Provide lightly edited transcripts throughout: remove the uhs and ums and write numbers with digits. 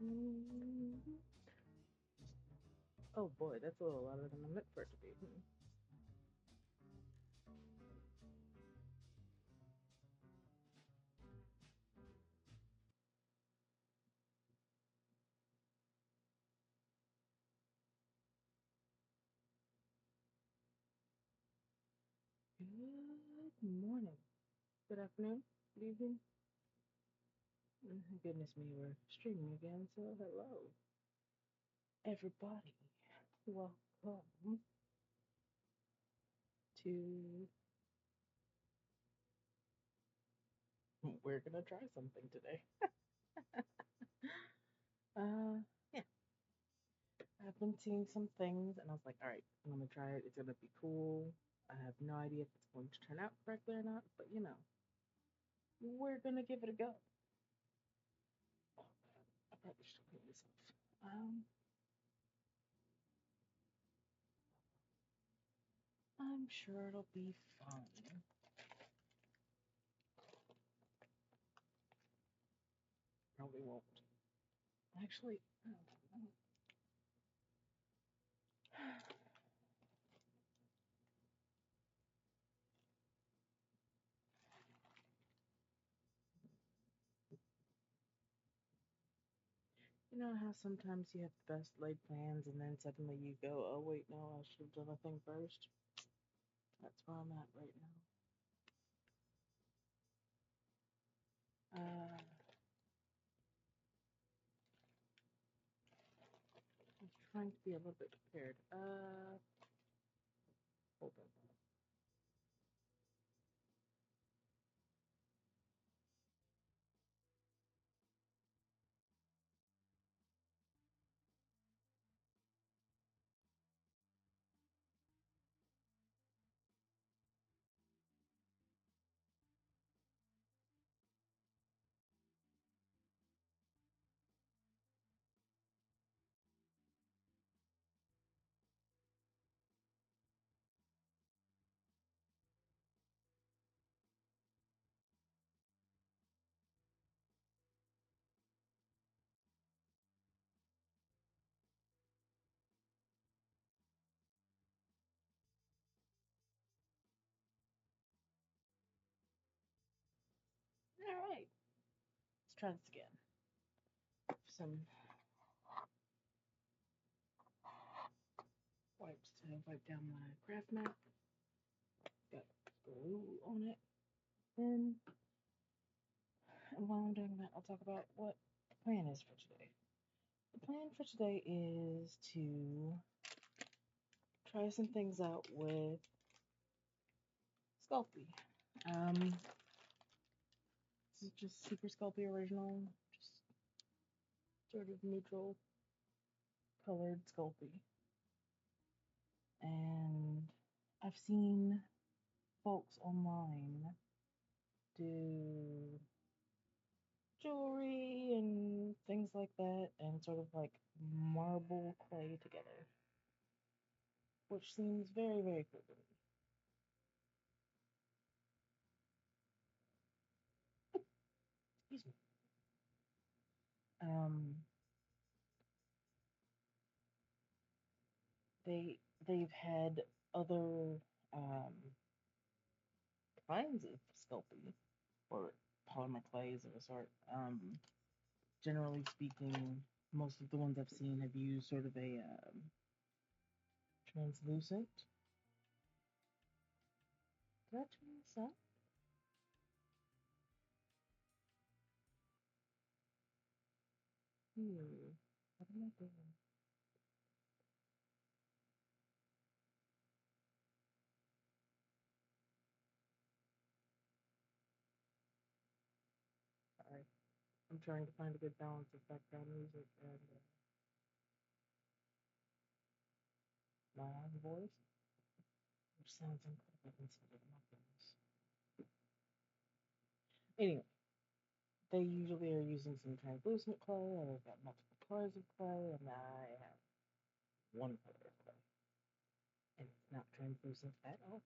Mm-hmm. Oh boy, that's a little louder than I meant for it to be. Good morning. Good afternoon. Good evening. Goodness me, we're streaming again, so hello, everybody. Welcome to. We're gonna try something today. Yeah, I've been seeing some things, and I was like, all right, I'm gonna try it. It's gonna be cool. I have no idea if it's going to turn out correctly or not, but we're gonna give it a go. Oh, I probably should clean this off. I'm sure it'll be fun. Probably won't. Actually, I don't know. You know how sometimes you have the best laid plans and then suddenly you go, oh wait, no, I should have done a thing first? That's where I'm at right now. I'm trying to be a little bit prepared. Hold on. All right, let's try this again. Some wipes to wipe down my craft mat. Got glue on it. And while I'm doing that, I'll talk about what the plan is for today. The plan for today is to try some things out with Sculpey. This is just Super Sculpey original, just sort of neutral colored Sculpey. And I've seen folks online do jewelry and things like that and sort of like marble clay together, which seems very, very cool to me. Excuse me. Um, they've had other kinds of Sculpey or polymer clays of a sort. Generally speaking, most of the ones I've seen have used sort of a translucent. Did I turn this up? What am I doing? Sorry. I'm trying to find a good balance of background music and my own voice, which sounds incredibly insensitive. My goodness. Anyway, they usually are using some translucent clay, or they've got multiple colors of clay, and I have one color of clay. And it's not translucent at all.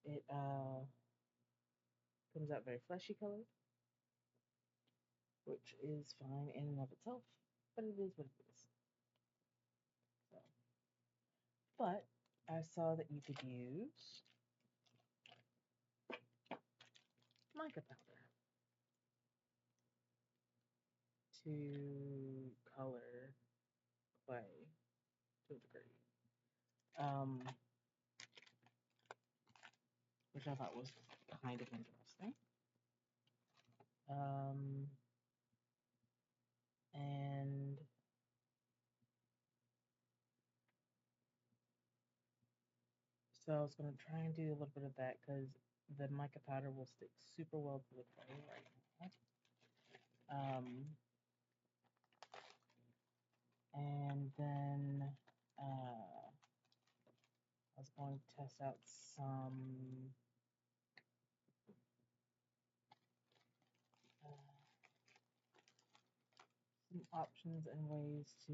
It comes out very fleshy colored. which is fine in and of itself, but it is what it is. So, but I saw that you could use mica powder to color clay to a degree, which I thought was kind of interesting. And so I was going to try and do a little bit of that because the mica powder will stick super well to the clay right now. And then I was going to test out some options and ways to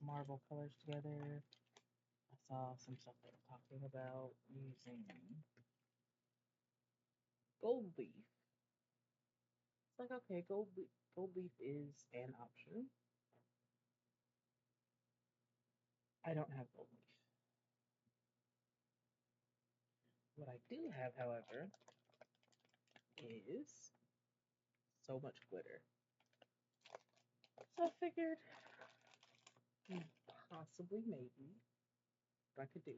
marble colors together. I saw some stuff they were talking about using gold leaf. It's like, okay, gold leaf is an option. I don't have gold leaf. What I do have, however, is so much glitter. So I figured possibly, maybe, what I could do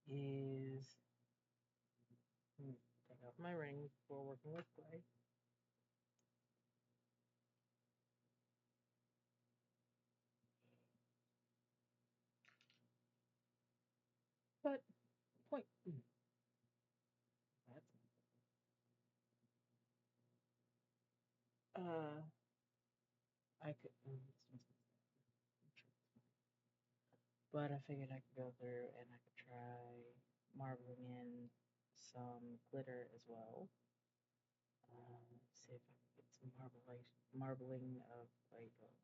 is take off my ring before working with clay. But point, that's I could, but I figured I could go through and I could try marbling in some glitter as well. See if I can get some marbling of clay going.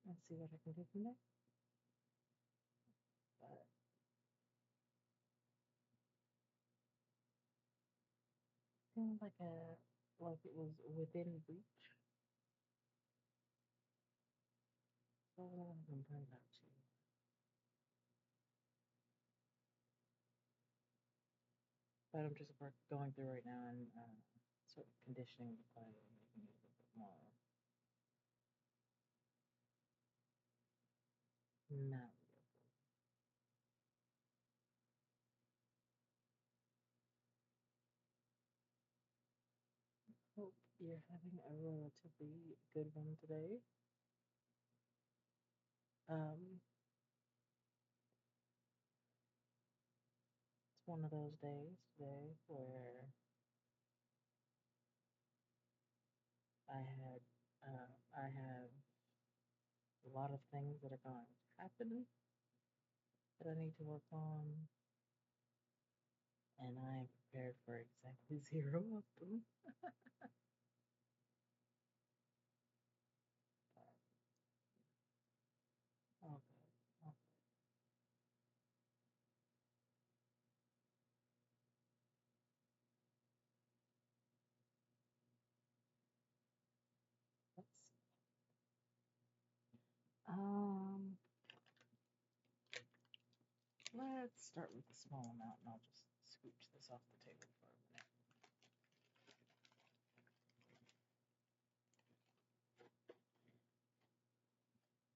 Let's see what I can do from there. But seemed like it was within reach. So I'm gonna bring that to you. But I'm just going through right now and sort of conditioning the clay and making it a little bit more malleable. Hope you're having a relatively good one today. It's one of those days today where I have a lot of things that are going to happen that I need to work on, and I am prepared for exactly 0 of them. Okay, okay. Let's see. Let's start with a small amount, and I'll just scooch this off the table for a minute.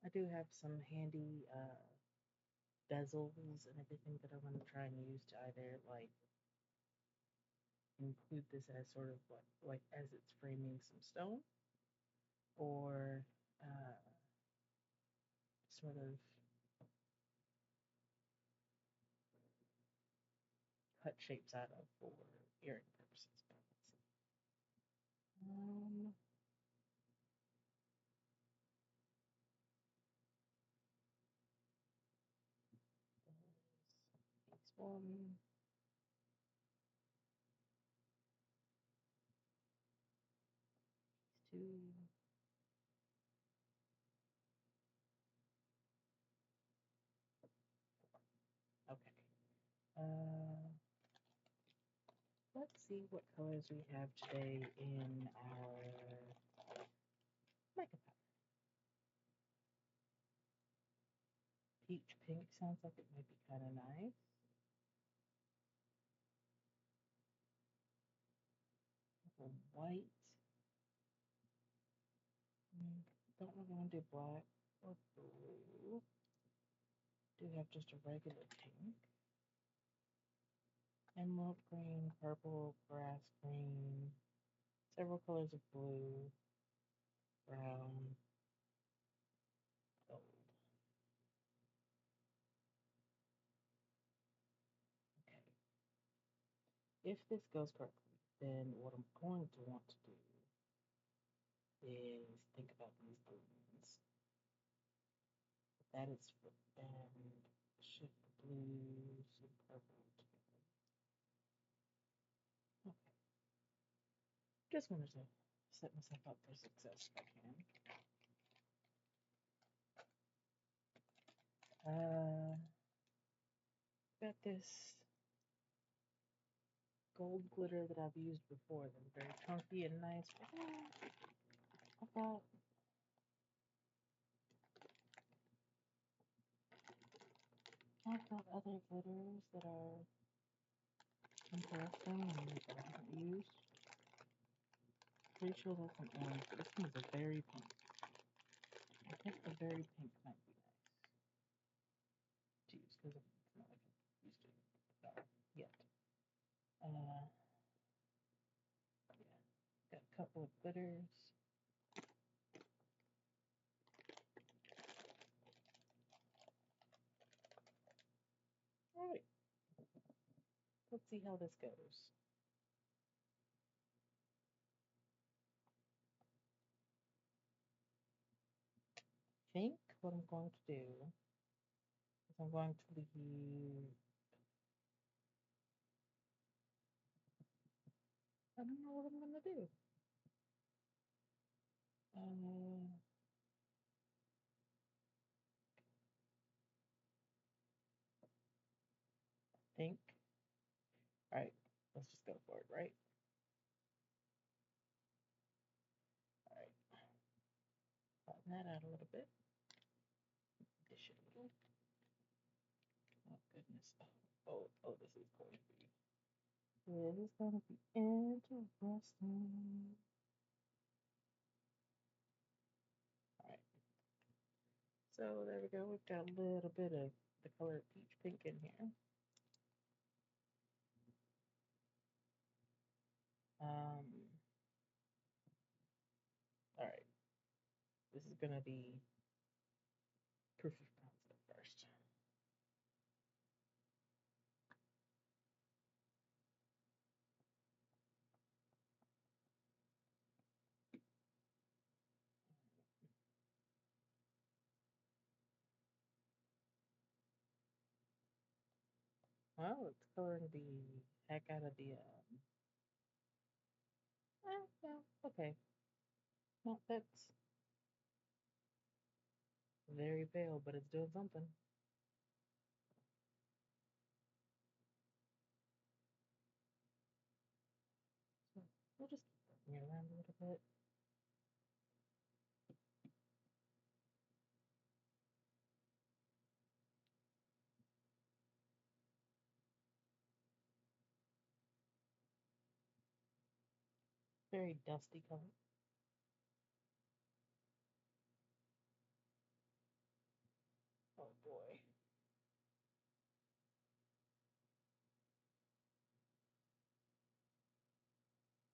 I do have some handy bezels and everything that I'm going to try and use to either like include this as sort of like as it's framing some stone, or sort of cut shapes out of for earring purposes. But let's see. There's one. Two. Okay. let's see what colors we have today in our mica powder. Peach pink sounds like it might be kind of nice. White. Don't really want to do black or blue. Do have just a regular pink. Emerald green, purple, grass green, several colors of blue, brown, gold. Okay. If this goes correctly, then what I'm going to want to do is think about these greens. That is for and shift the blues and purple together. Okay. Just wanted to set myself up for success if I can. Got this gold glitter that I've used before. They're very chunky and nice. I've got other glitters that are interesting and that I haven't used. Pretty sure that's an orange, but this one is a very pink. I think the very pink might be nice to use because it's not like I've used it yet. Yeah, got a couple of glitters. All right, let's see how this goes. I think what I'm going to do is I'm going to leave. I don't know what I'm going to do. Think. All right, let's just go for it, right? All right, flatten that out a little bit. Dish it a little. Oh goodness. Oh, this is going to be. This is going to be interesting. All right. So there we go. We've got a little bit of the color peach pink in here. All right. This is going to be proof of concept first. Well, it's coloring the heck out of the. Yeah, okay. Well, that's very pale, but it's doing something. So we'll just bring it around a little bit. Very dusty color. Oh boy.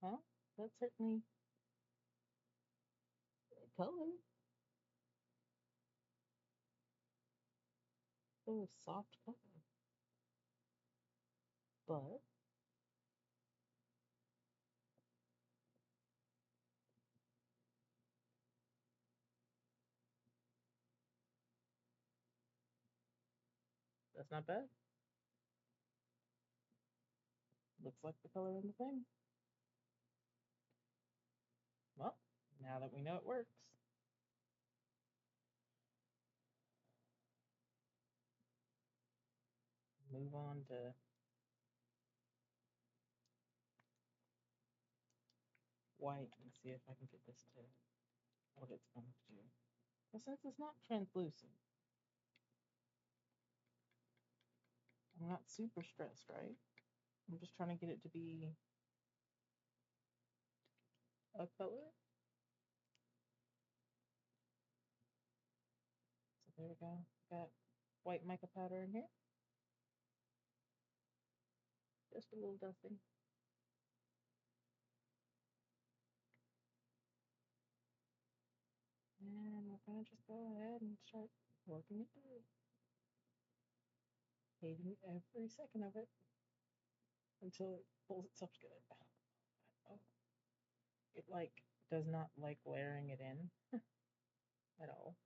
Well, that's certainly a color. Oh, soft color. But that's not bad. Looks like the color in the thing. Well, now that we know it works. Move on to white and see if I can get this to what it's going to do. But since it's not translucent, I'm not super stressed, right? I'm just trying to get it to be a color. So there we go. Got white mica powder in here. Just a little dusting. And we're going to just go ahead and start working it through. Hating every second of it until it pulls itself together. Oh, it like does not like layering it in at all.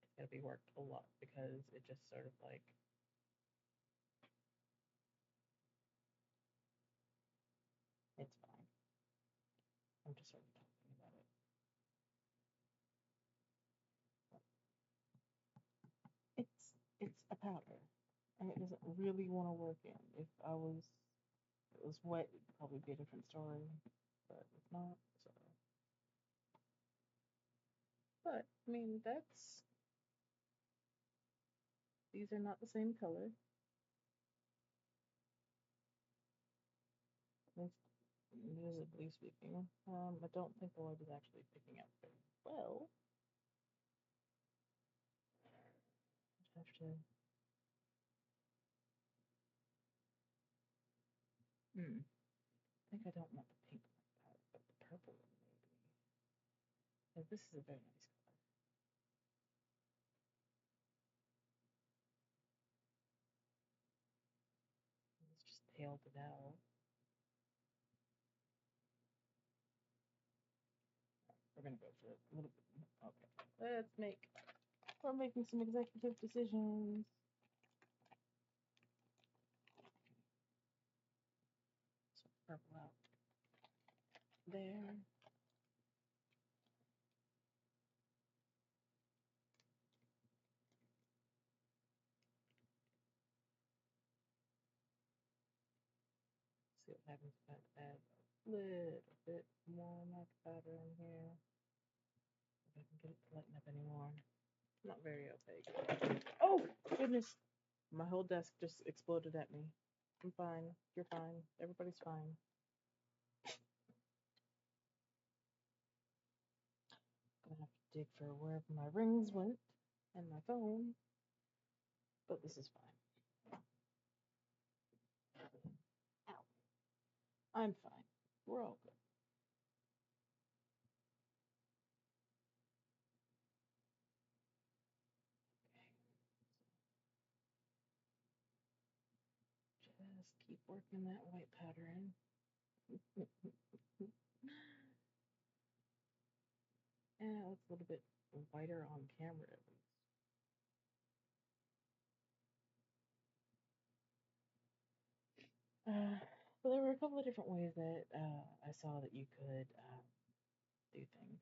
It's got to be worked a lot because it just sort of like it's fine. I'm just sort of talking about it. It's a powder, and it doesn't really want to work in. If it was wet, it'd probably be a different story, but it's not. So, but I mean, these are not the same color. At least visibly speaking. I don't think the light is actually picking up very well. I have to. I think I don't want the pink powder, but the purple one maybe. Because this is a very nice color. It's just paled it out. We're gonna go for a little bit. Okay, we're making some executive decisions. So purple out there. See what happens if I add a little bit more mica powder in here. If I can get it to lighten up anymore. Not very opaque. Oh, goodness. My whole desk just exploded at me. I'm fine. You're fine. Everybody's fine. Gonna have to dig for wherever my rings went and my phone. But this is fine. Ow. I'm fine. We're all good. Okay. Just keep working that white powder in. Yeah, it looks a little bit whiter on camera at least. But there were a couple of different ways that I saw that you could do things.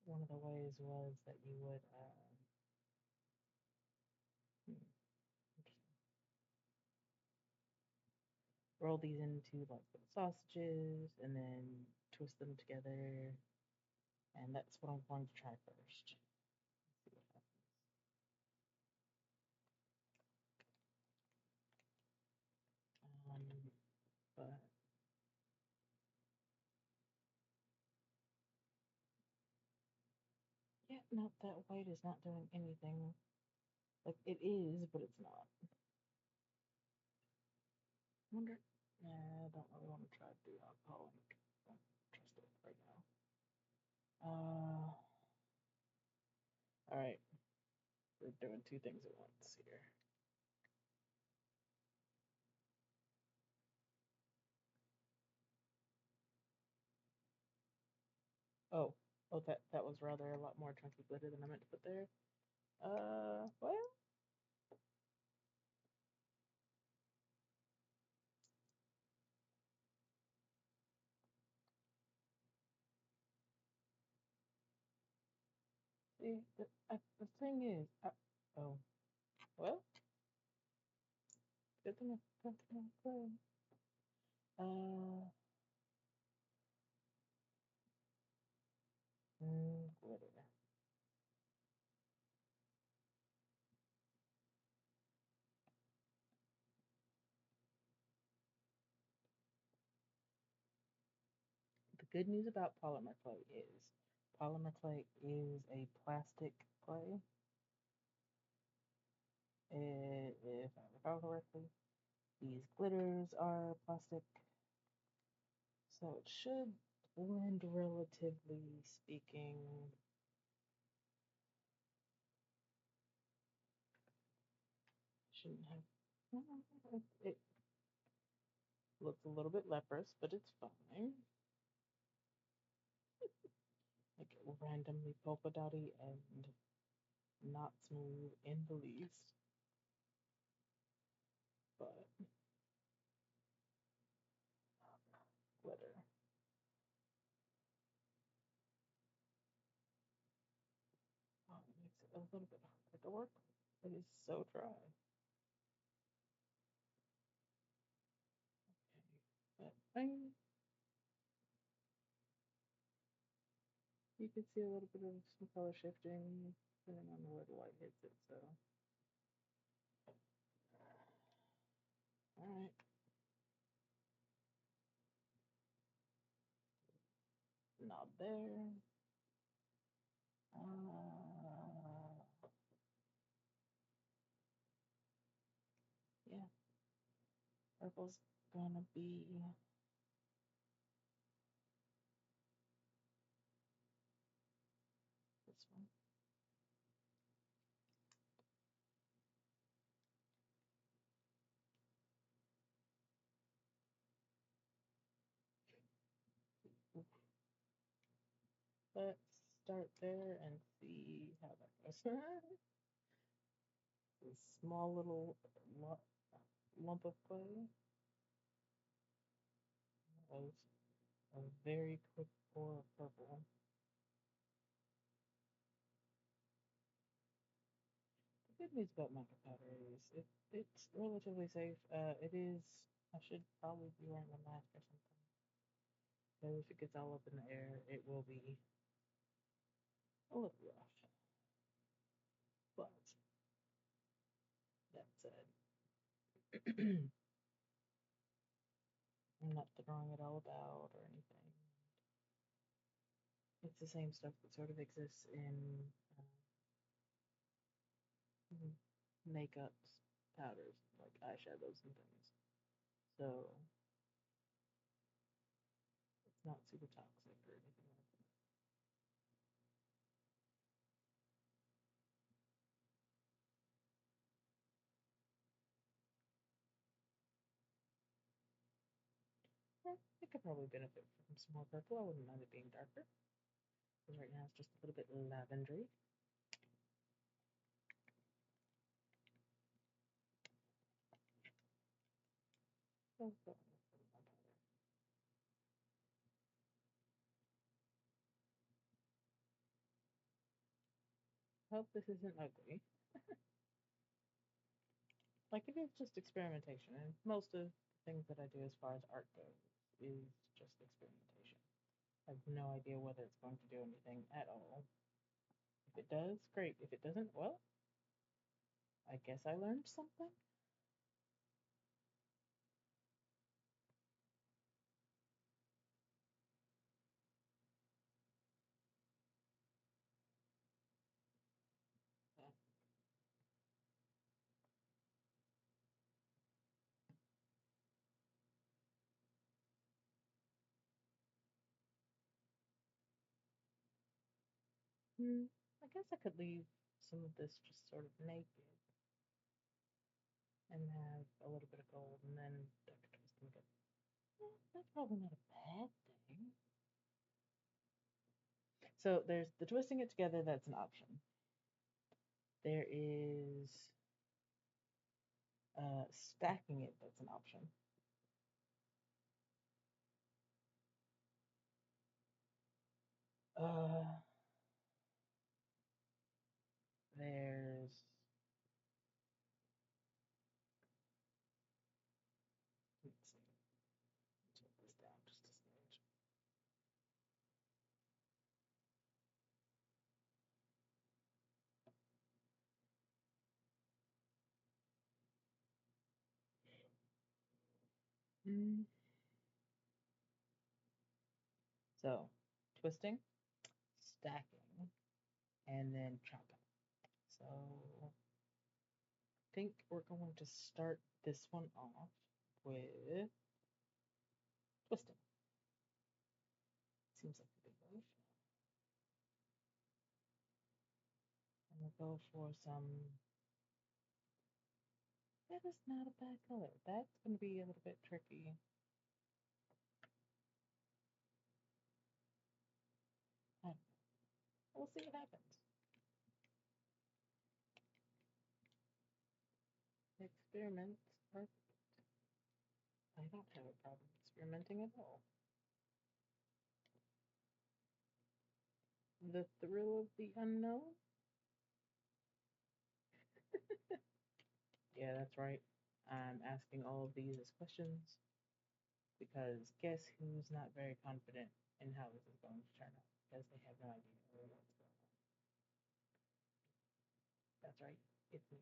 One of the ways was that you would roll these into like little sausages and then twist them together. And that's what I'm going to try first. Let's see what happens. But yeah, no, that white is not doing anything. Like it is, but it's not. I wonder. Nah, I don't really want to try to do alcohol. I don't trust it right now. All right. We're doing two things at once here. Oh, that was rather a lot more chunky glitter than I meant to put there. Well, The thing is, oh, well, good thing I got my clay. Glitter. The good news about polymer clay is a plastic clay. If I recall correctly, these glitters are plastic, so it should blend relatively speaking. Shouldn't have. It looks a little bit leprous, but it's fine. Like randomly polka dotty and not smooth in the least. But glitter. Oh, it makes it a little bit harder to work with. It is so dry. Okay. But you can see a little bit of some color shifting depending on where the light hits it, so. Alright. Not there. Yeah. Purple's gonna be this one. Let's start there and see how that goes. A small little lump of clay was a very quick pour of purple. The good news about mica powder is it's relatively safe. It is. I should probably be wearing a mask or something. Because if it gets all up in the air, it will be a little rough. But that said, I'm not throwing it all about or anything. It's the same stuff that sort of exists in makeups, powders, like eyeshadows and things. So it's not super toxic or anything like that. It could probably benefit from some more purple. I wouldn't mind it being darker. Because right now it's just a little bit lavendery. So, hope this isn't ugly. Like, it is just experimentation, and most of the things that I do as far as art goes is just experimentation. I have no idea whether it's going to do anything at all. If it does, great. If it doesn't, well, I guess I learned something. I guess I could leave some of this just sort of naked and have a little bit of gold and then duck twist them together. That's probably not a bad thing. So there's the twisting it together, that's an option. There is stacking it, that's an option. there's, let's see, tilt this down just a smidge. So, twisting, stacking, and then chopping. So, I think we're going to start this one off with twisting. Seems like a big move. And we'll go for some. That is not a bad color. That's going to be a little bit tricky. I don't know. We'll see what happens. Experiments are. I don't have a problem experimenting at all. The thrill of the unknown? Yeah, that's right. I'm asking all of these as questions because guess who's not very confident in how this is going to turn out because they have no idea what's going on. That's right, it's me.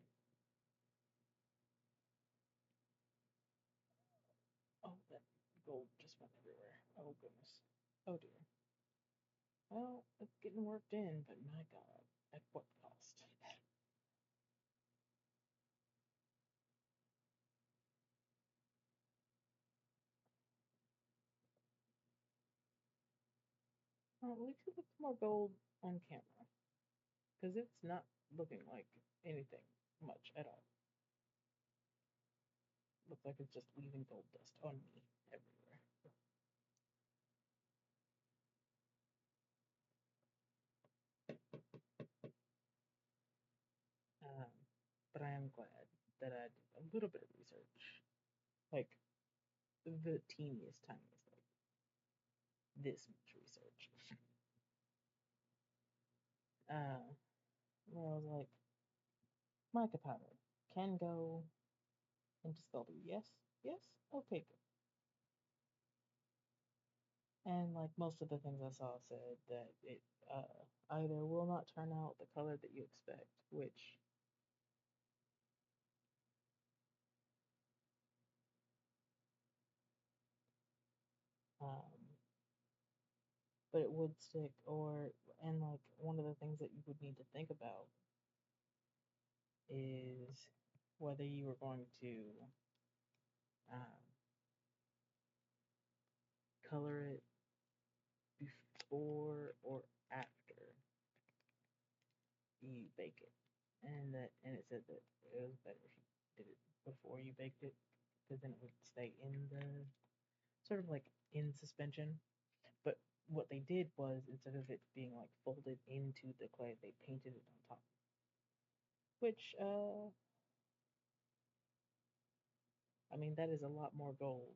Oh, that gold just went everywhere. Oh, goodness. Oh, dear. Well, it's getting worked in, but my god, at what cost? Well, at least it looks more gold on camera because it's not looking like anything much at all. Looks like it's just leaving gold dust on me everywhere. Um, but I am glad that I did a little bit of research, like the teeniest, tiniest, like this much research. Where I was like, mica powder can go into sculpting. Yes, yes, okay, good. And like most of the things I saw said that it either will not turn out the color that you expect, which um, but it would stick, or and like one of the things that you would need to think about is whether you were going to um, color it before or after you bake it, and it said that it was better if you did it before you baked it because then it would stay in the sort of like in suspension. But what they did was instead of it being like folded into the clay, they painted it on top, which I mean that is a lot more gold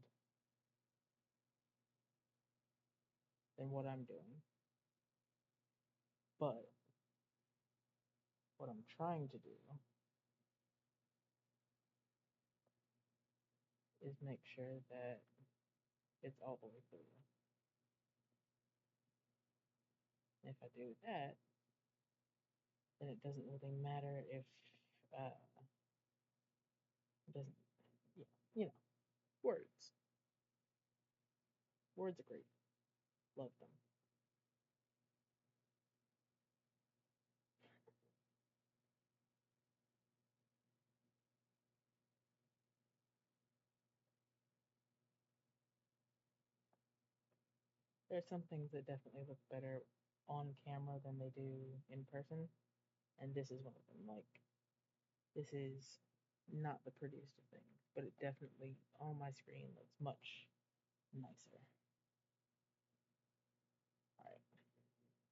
than what I'm doing. But what I'm trying to do is make sure that it's all the way through. And if I do that, then it doesn't really matter if it doesn't. Yeah, you know, words. Words are great. Love them. There are some things that definitely look better on camera than they do in person, and this is one of them. Like, this is not the prettiest of things, but it definitely on my screen looks much nicer. Alright,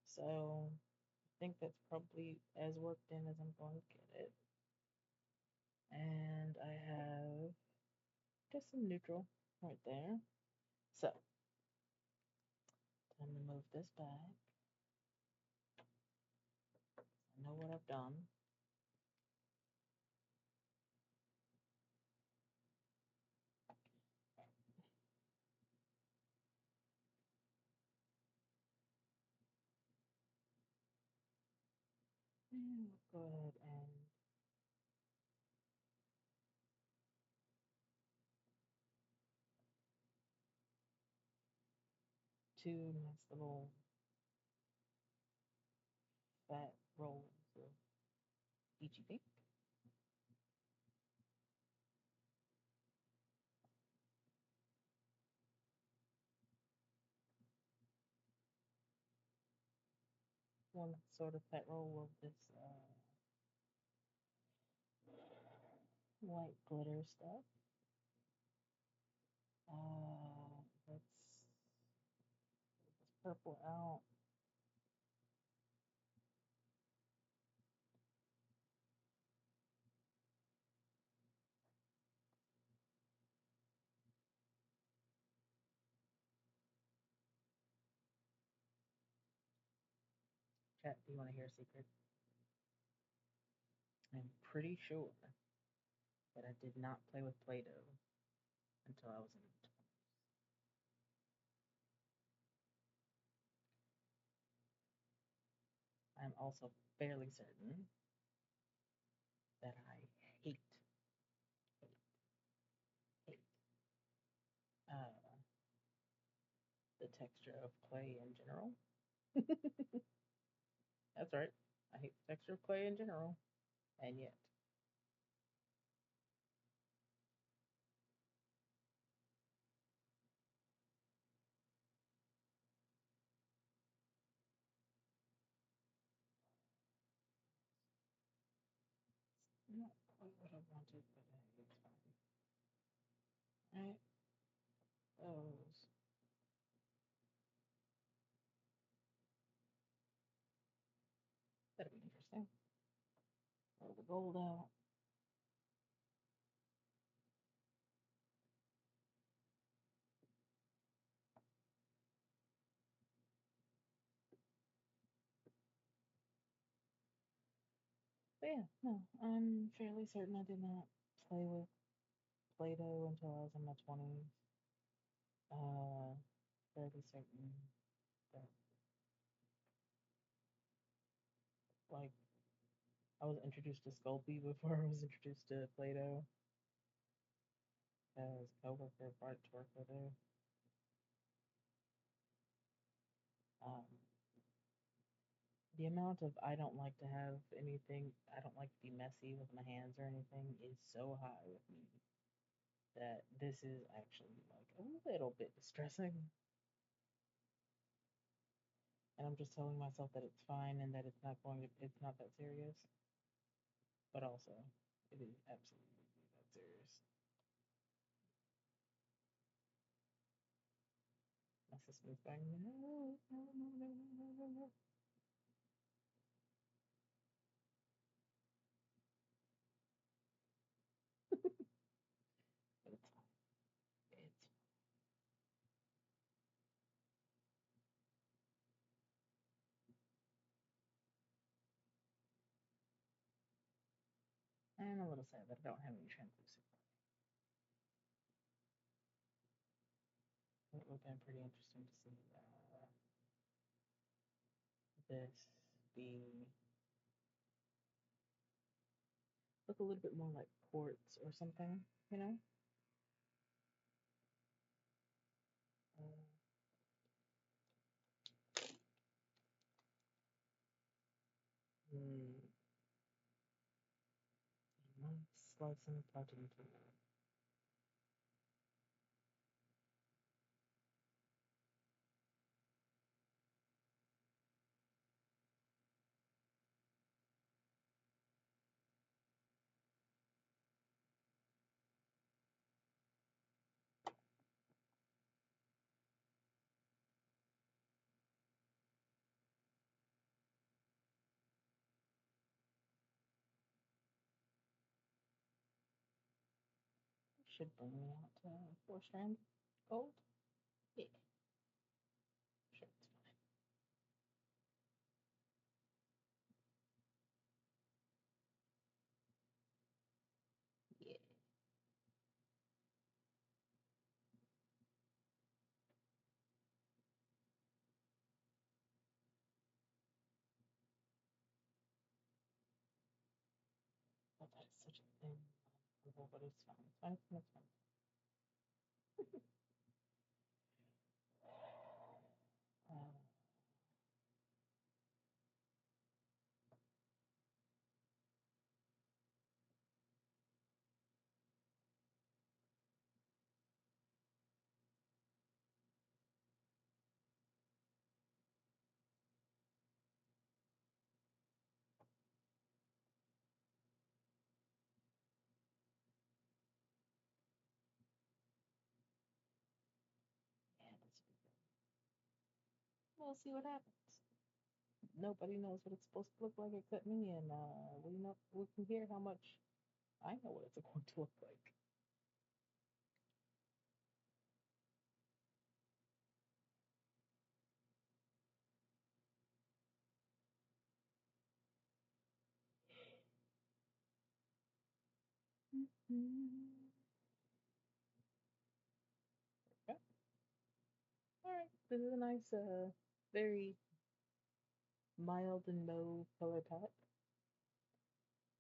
so I think that's probably as worked in as I'm going to get it. And I have just some neutral right there. So, time to move this back. I know what I've done. And we'll go ahead and two nice little fat rolls of peachy pink. One sort of fat roll of this white glitter stuff. Let's get this purple out. Chat, do you want to hear a secret? I'm pretty sure that I did not play with Play-Doh until I was in my 20s. I'm also fairly certain that I hate, hate, hate the texture of clay in general. That's right. I hate the texture of clay in general. And yet, not quite what I wanted, but hey, it's fine. Alright, those. That'll be interesting. Roll the gold out. But yeah, no, I'm fairly certain I did not play with Play-Doh until I was in my 20s. Fairly certain that, like, I was introduced to Sculpey before I was introduced to Play-Doh. As a coworker brought to work with her. Um, the amount of I don't like to have anything, I don't like to be messy with my hands or anything is so high with me that this is actually like a little bit distressing. And I'm just telling myself that it's fine and that it's not that serious. But also, it is absolutely that serious. My system's going, no, no, no, no, no, no, no. But it's fine. It's I'm a little sad that I don't have any translucent. It would have been pretty interesting to see this be look a little bit more like quartz or something, you know? Uh, hmm, nice slicing cutting tool. Should bring me out to 4 strand gold. Yeah, sure, it's fine. Yeah. but it's fine. It's fine. It's fine. It's fine. Uh, yeah, this will be good. We'll see what happens. Nobody knows what it's supposed to look like except me, and we can hear how much I know what it's going to look like. Mm-hmm. Okay. All right. This is a nice, very mild and mauve color palette.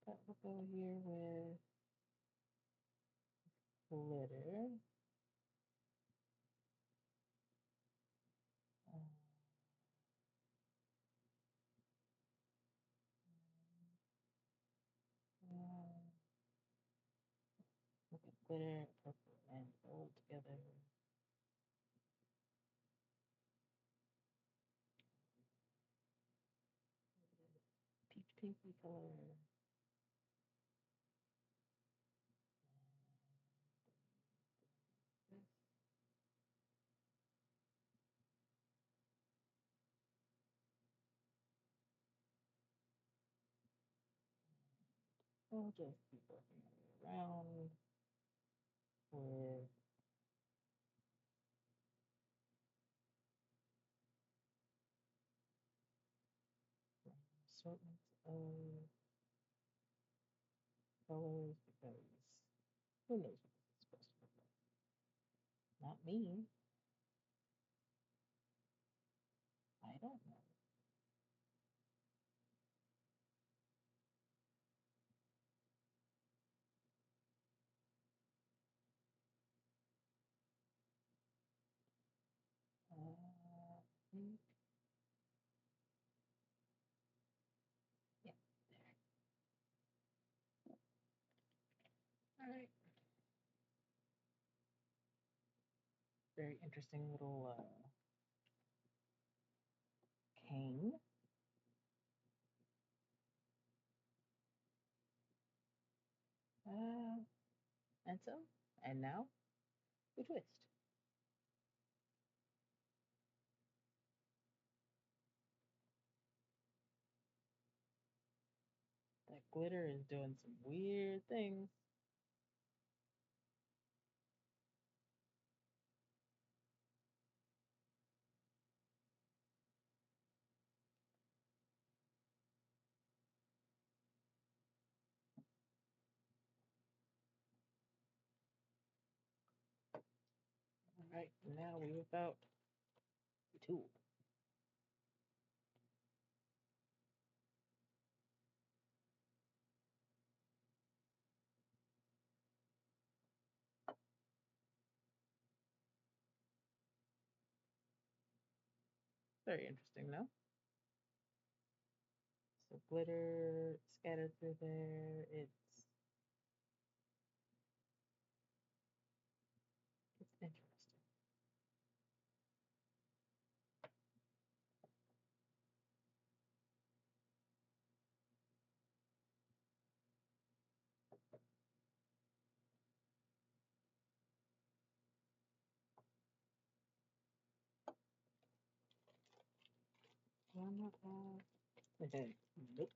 That will go here with glitter. Um, look at glitter, purple, and gold together. Peach pinky color. This. We'll just keep working our way around with assortments of colors because who knows what this is supposed to look like? Not me. I don't know. I think, yeah, there. All right. Very interesting little cane. Uh, and so, and now we twist. That glitter is doing some weird things. All right, now we whip out the tool. Very interesting, no? So glitter scattered through there. It's interesting. Nope.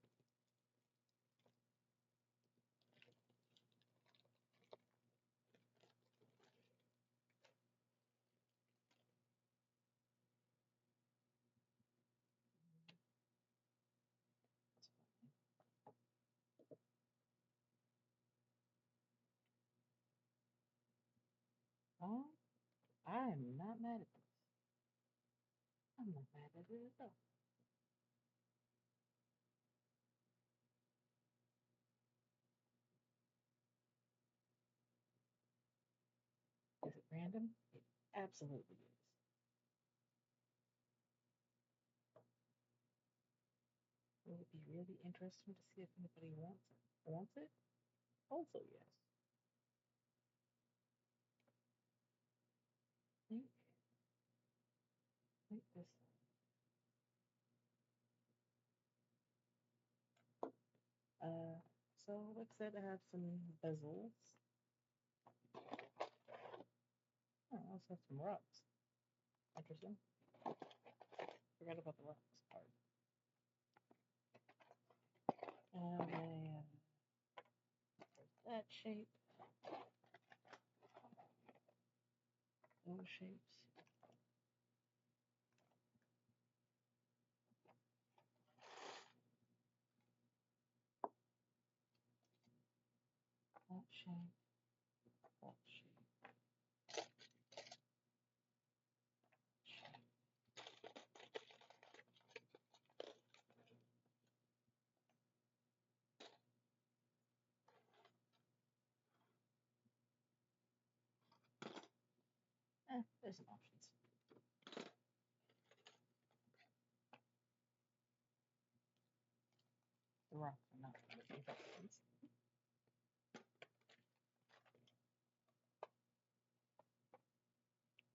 Oh, I am not mad at this. I'm not mad at it at all. Is it random? It absolutely is. Will it be really interesting to see if anybody wants it? Wants it? Also, yes. I think this. Uh, so like I said, I have some bezels. Oh, I also have some rocks. Interesting. Forgot about the rocks part. That shape. Those shapes. That shape. That shape. There's some options. The rocks are not the most options.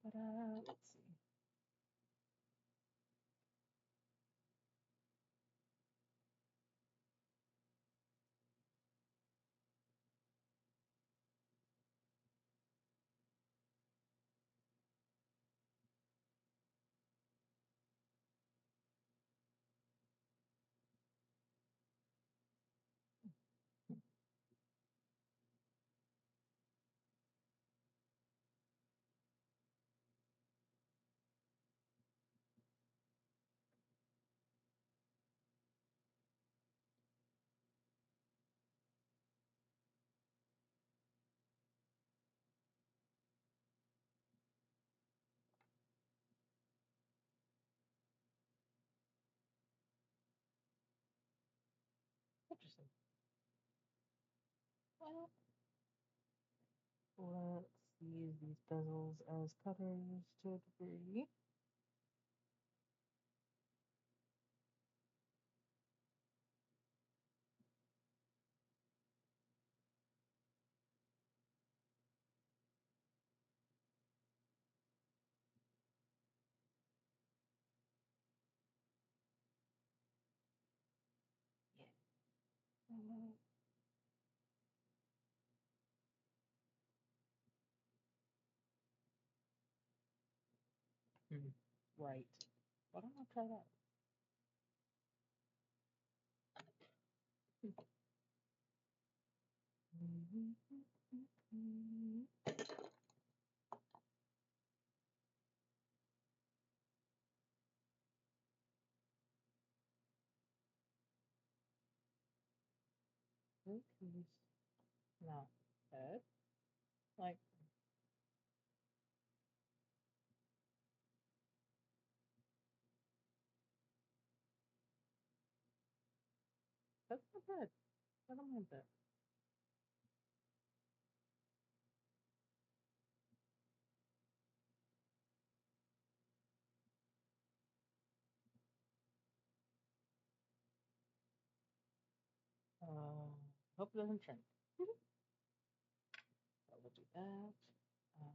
But let's see. Interesting. Well, let's use these bezels as cutters to a degree. Yeah. Right. Why don't I try that? Cookies. Not bad. Like, that's not bad. I don't mind that. Hope it doesn't shrink. But we'll do that. Uh,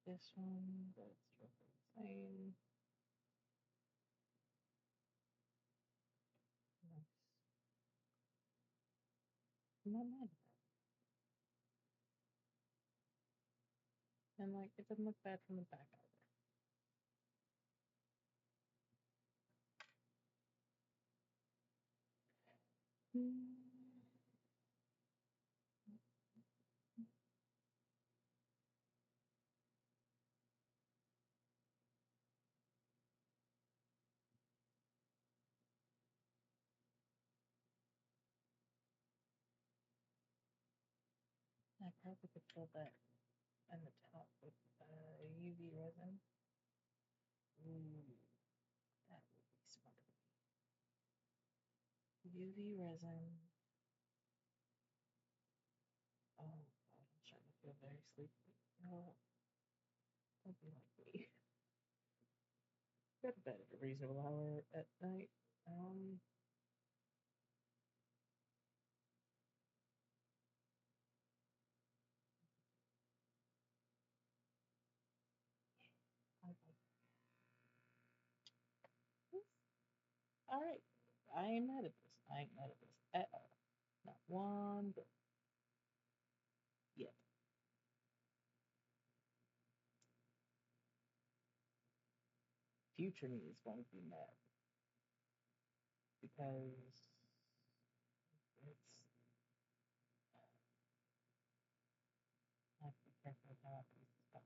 this one, that's roughly the same. Nice. I'm not mad at that. And like, it doesn't look bad from the back either. I probably could fill that and the top with UV resin. Ooh, that would be smart. UV resin. Oh God, I'm starting to feel very sleepy. No, don't be like me. Go to bed at a reasonable hour at night. Um, I like this. All right, I ain't mad at this. I ain't mad at this at all. Not one bit yet. Future me is going to be mad because it's. I have to be careful with how I use this stuff.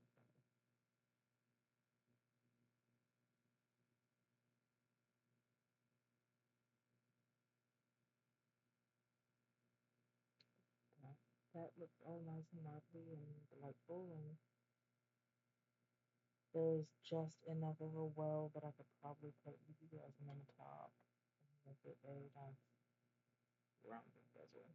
That looks all nice and marbly and delightful, and there's just enough of a well that I could probably put you guys on the top and make it very nice rounded bezel.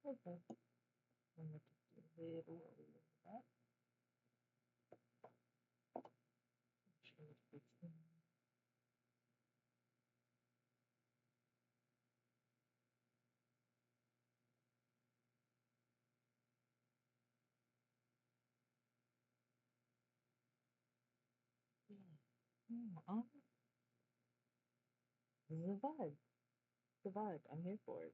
Okay, I'm going to do a little over that. Make sure it fits in. Yeah. This is a vibe. It's a vibe. I'm here for it.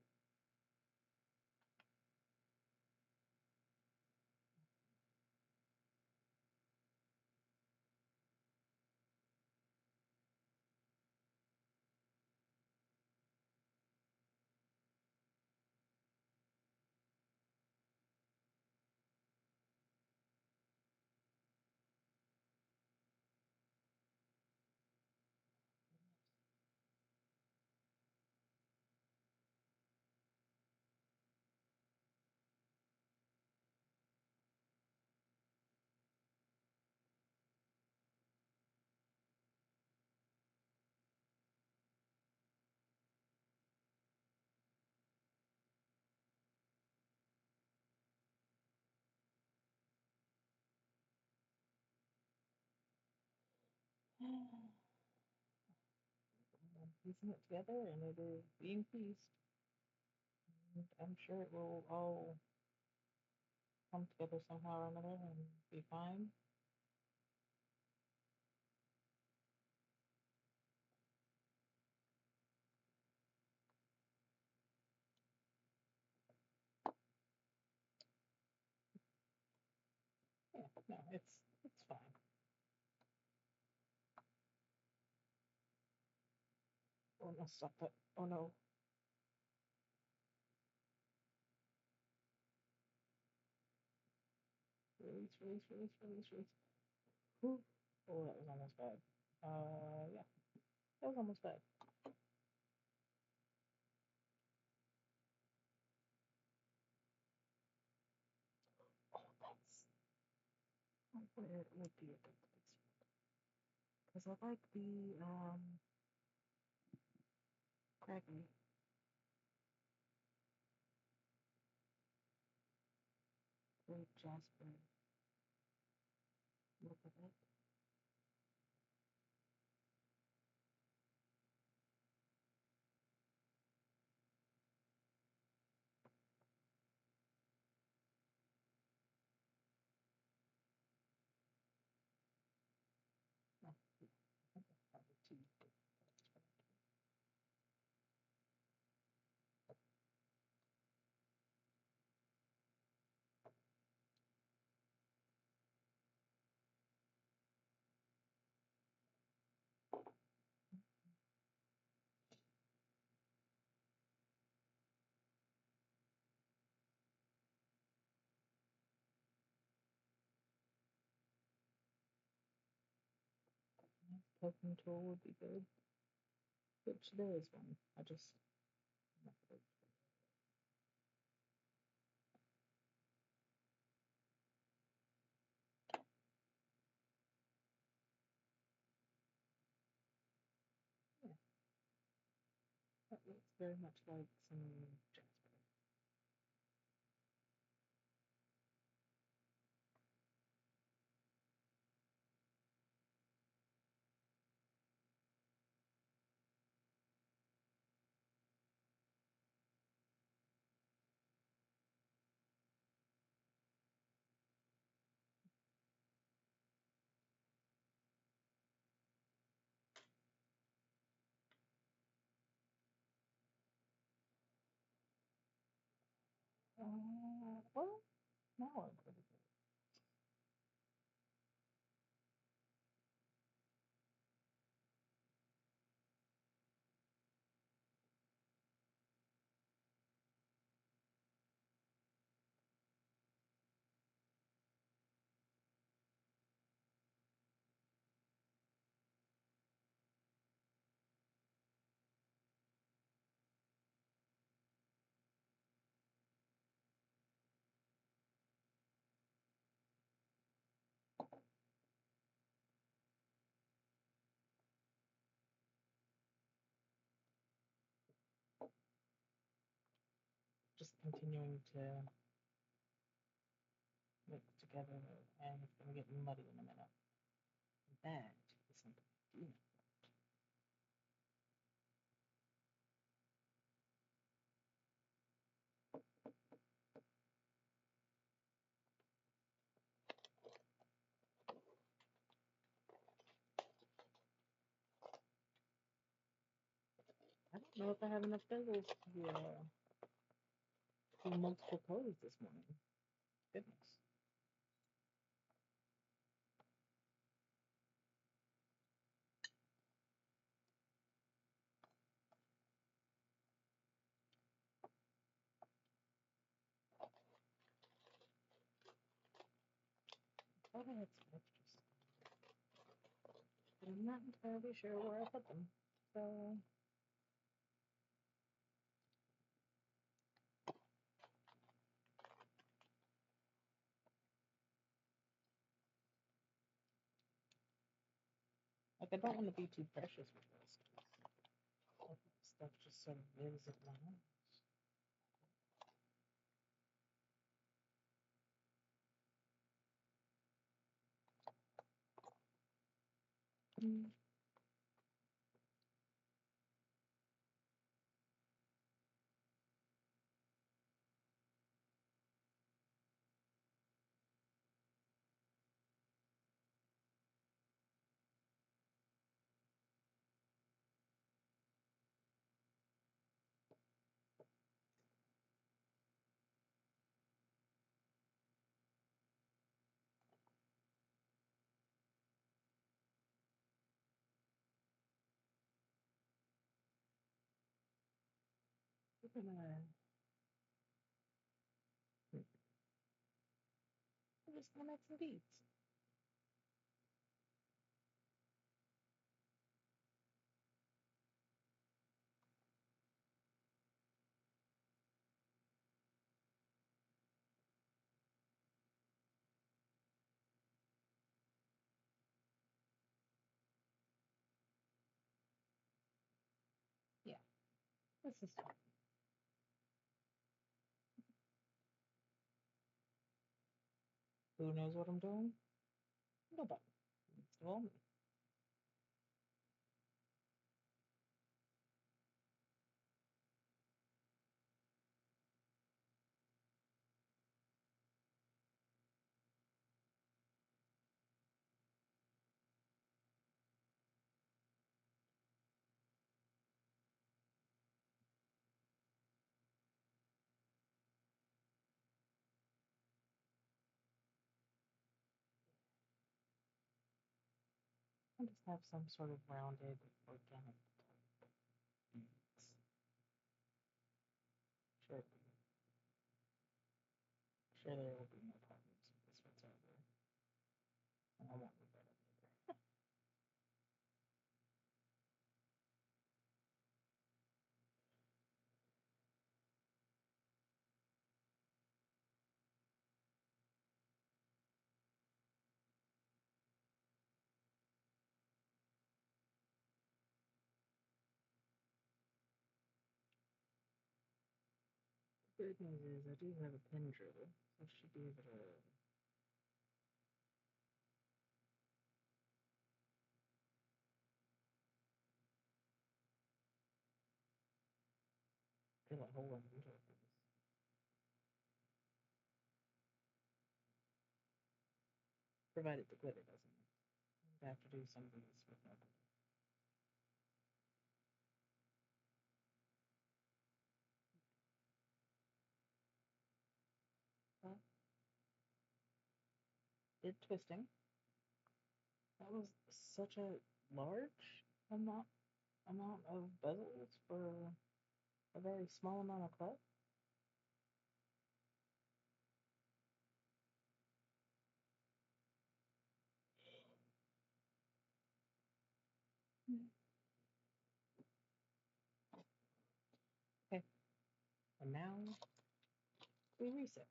I'm piecing it together and it is being pieced. And I'm sure it will all come together somehow or another and be fine. Yeah, no, it's fine. Oh no, stop that. Oh no. Release, release, release, release, release. Whew. Oh, that was almost bad. Yeah, that was almost bad. Oh, that's where it would be a good place. Because I like the craggy the jasper look of it. No, I think that's probably too big. poking tool would be good. Which there is one. I just yeah, that looks very much like some jasper. Well, now I'm pretty good. Just continuing to mix together, and it's going to get muddy in a minute. That is something I do know. I don't know if I have enough bezels to do multiple colors this morning. Goodness. I thought I had some extras, but I'm not entirely sure where I put them. So like I don't want to be too precious with this. Stuff just sort of lives at my house. Mm. We're just gonna make some beads. Yeah, this is fun. Who knows what I'm doing? Nobody. It's all me. I just have some sort of rounded organic beads. Sure, sure there will be no problems with this whatsoever. And I won't regret it later. Good news is I do have a pin drill, so I should be able to drill a hole in the middle of this. Provided the glitter doesn't. I have to do some of these with my glitter. Well, did twisting. That was such a large amount of bezels for a very small amount of clay. Okay, and now we reset.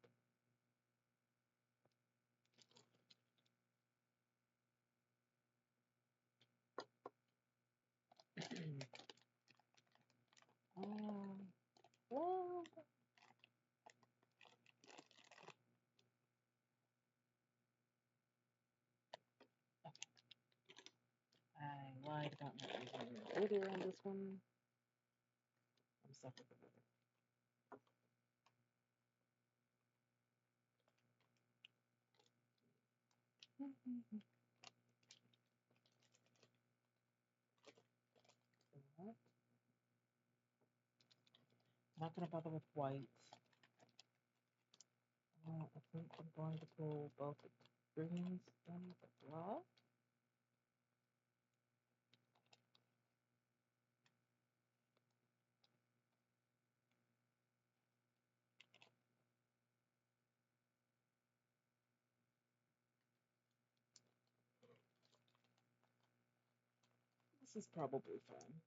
Well, I lied about not using glitter on this one. I'm stuck with the glitter. I'm not gonna bother with whites. I think I'm going to pull both the greens and the black. This is probably fine.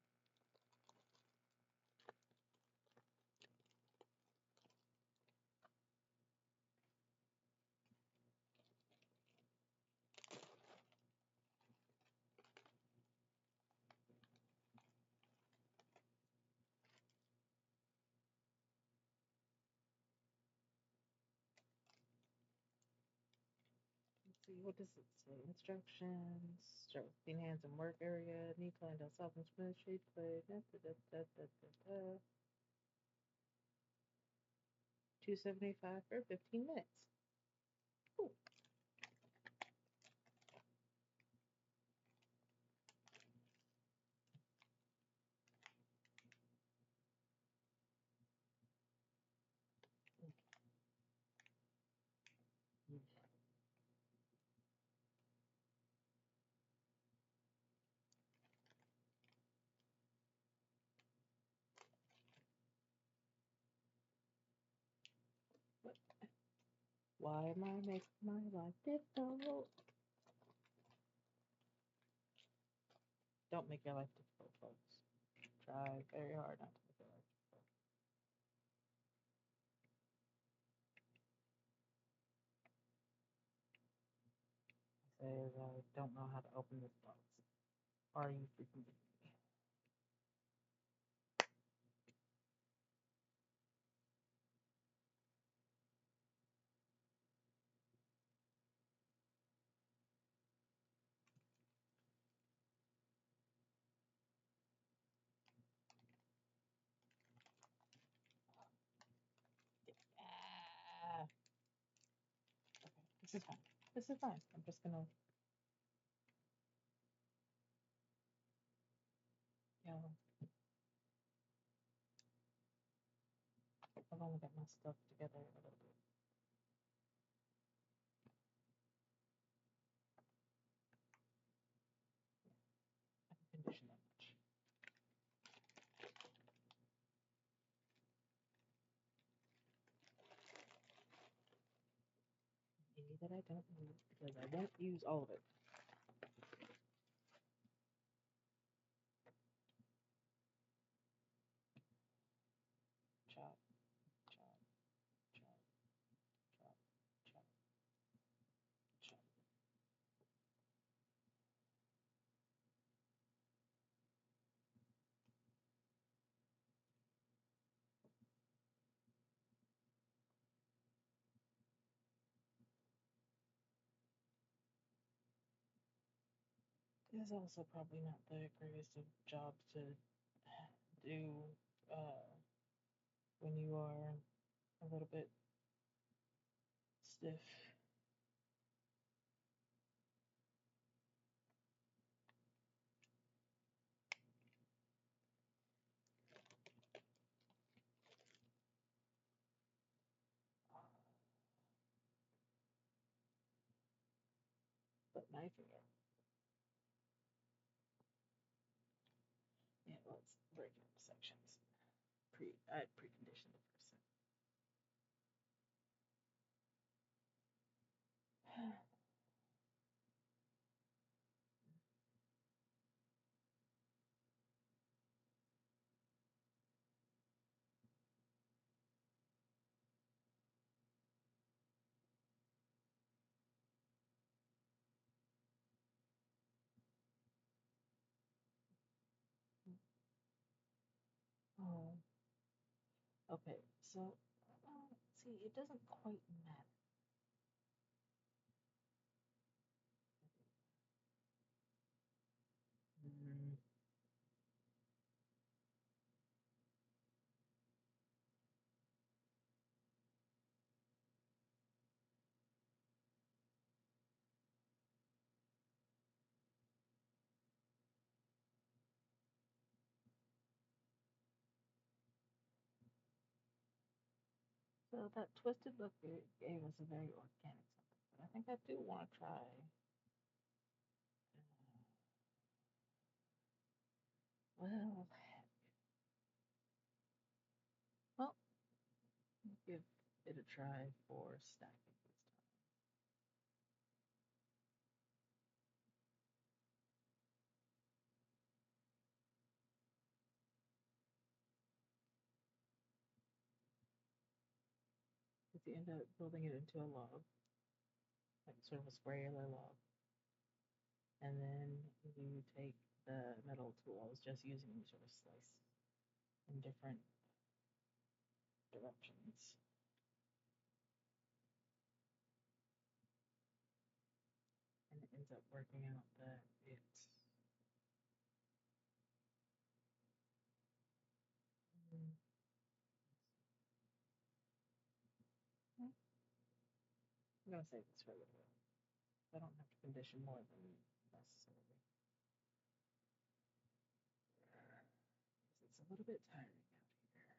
Let's see, what does it say? Instructions. Start with clean hands and work area. Knee plan down soft and smooth shade clay. 275 for 15 minutes. Cool. What? Why am I making my life difficult? Don't make your life difficult, folks. Try very hard not to make your life difficult. I say as I don't know how to open this box. Are you freaking kidding me? Ah. Okay, this is fine. This is fine. I'm just gonna, I've only got my stuff together a little bit. I can condition that much. Maybe that I don't need because I won't use all of it. Chop, chop, chop, chop, chop, chop. It's also probably not the greatest of jobs to do when you are a little bit stiff. But knifing it. Yeah, let's break it into sections. I'd precondition the first set. Oh, okay. So, see, it doesn't quite matter. Mm. So that twisted look gave us a very organic something. But I think I do want to try. Well, well, give it a try for stacking this time. If you end up building it into a log, like sort of a sprayer log, and then you take the metal tool I was just using, you sort of slice in different directions. And it ends up working out that it's I'm gonna save this for later. I don't have to condition more than necessary. Because it's a little bit tiring out here.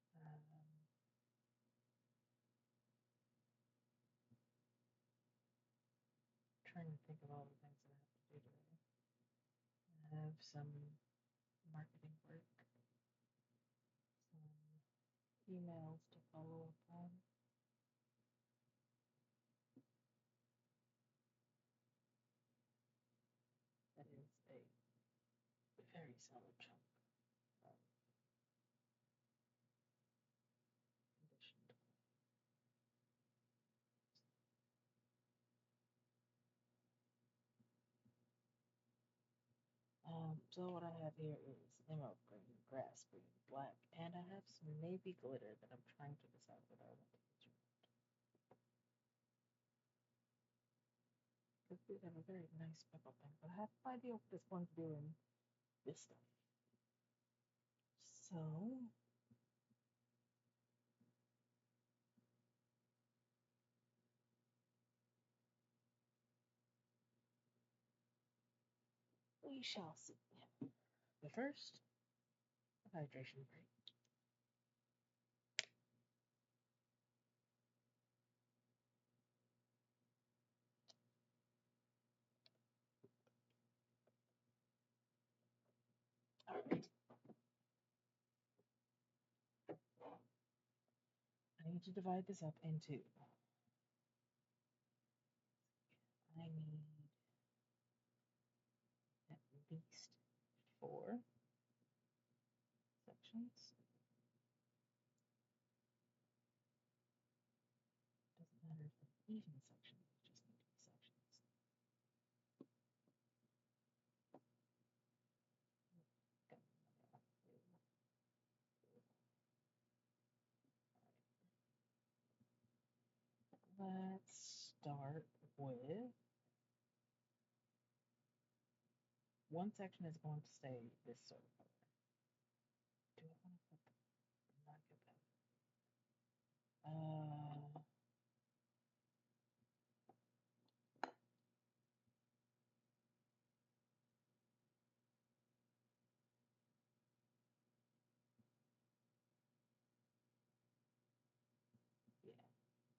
It's not the easiest thing. Trying to think of all the things that I have to do today. I have some marketing work, some emails to follow up on. That is a very solid chunk of conditioned. So what I have here is emerald green, grass green, black, and I have some navy glitter that I'm trying to decide whether I want to use or not. Because these have a very nice purple thing, but I have no idea what this one's doing this stuff. So we shall see. But first, a hydration break. Alright. I need to divide this up into. I need at least 4 sections. Doesn't matter if they're even sections, they just need to be sections. start with one section is going to stay this sort of color. Do I want to put not get that?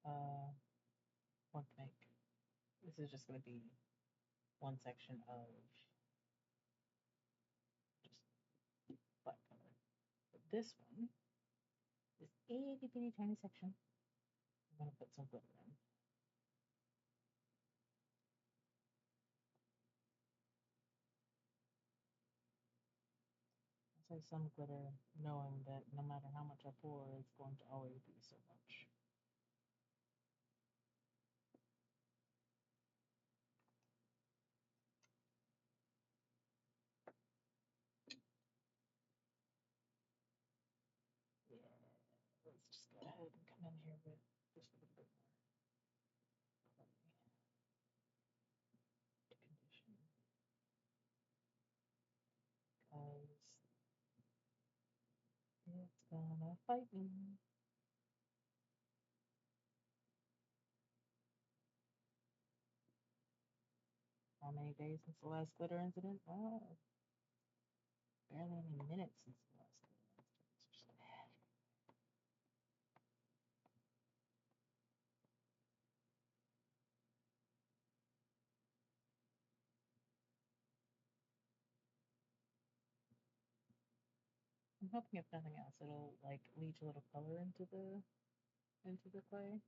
Yeah. What to make? This is just going to be one section of just black color. But this one, this itty bitty tiny section, I'm going to put some glitter in. I say some glitter, knowing that no matter how much I pour, it's going to always be so much. Yeah, let's just go ahead and come in here with just a little bit more clay to condition, because it's gonna fight me. How many days since the last glitter incident? Well, barely any minutes since the last glitter incident. It's just I'm hoping if nothing else, it'll like leach a little color into the clay.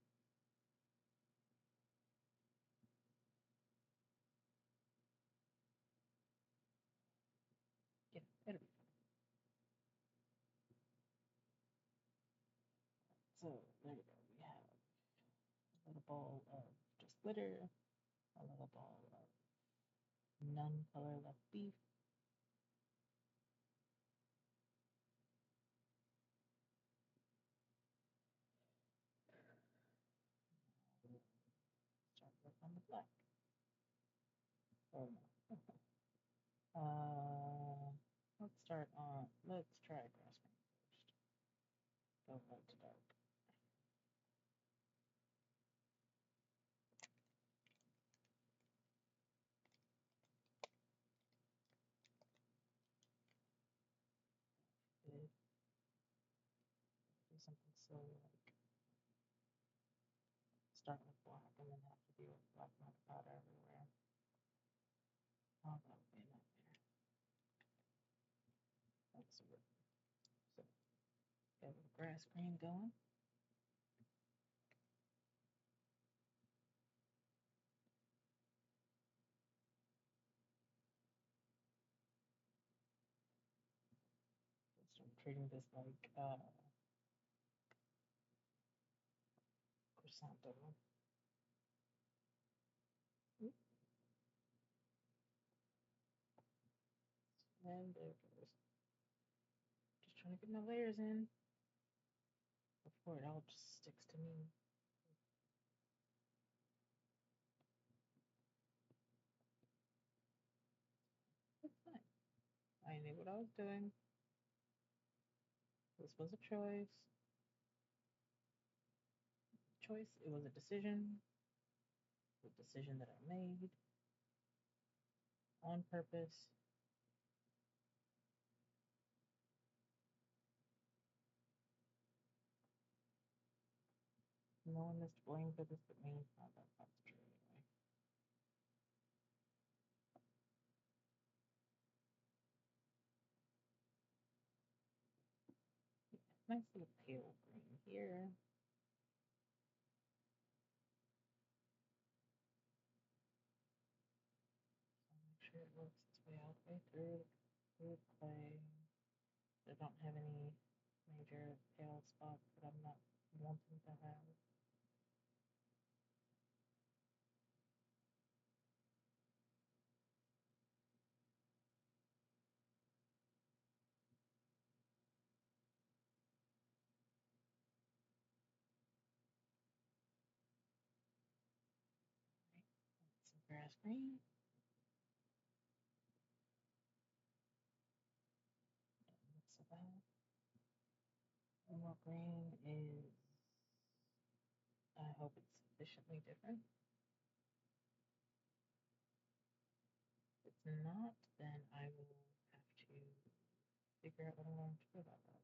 Yeah, it'll be fun. So there you go. We have a little ball of just glitter, a little ball of none color left beef. Start working on the black. Oh no. Let's try grass paint first. Go light to dark. It do something silly like start with black and then have to deal with black mica powder everywhere. Oh, that would be a nightmare. That's it. So, got a little grass green going. So I'm treating this like croissant dough. And there it goes. Just trying to get my layers in before it all just sticks to me. It's fine. I knew what I was doing. This was a choice. It was a decision. The decision that I made on purpose. No one is to blame for this but me. Oh, that's true anyway. Yeah, nice little pale green here. So make sure it works its way all the way through the clay. I don't have any major pale spots that I'm not wanting to have. Grass green. Mix of that. Emerald green is, I hope it's sufficiently different. If it's not, then I will have to figure out what I'm going to do about that.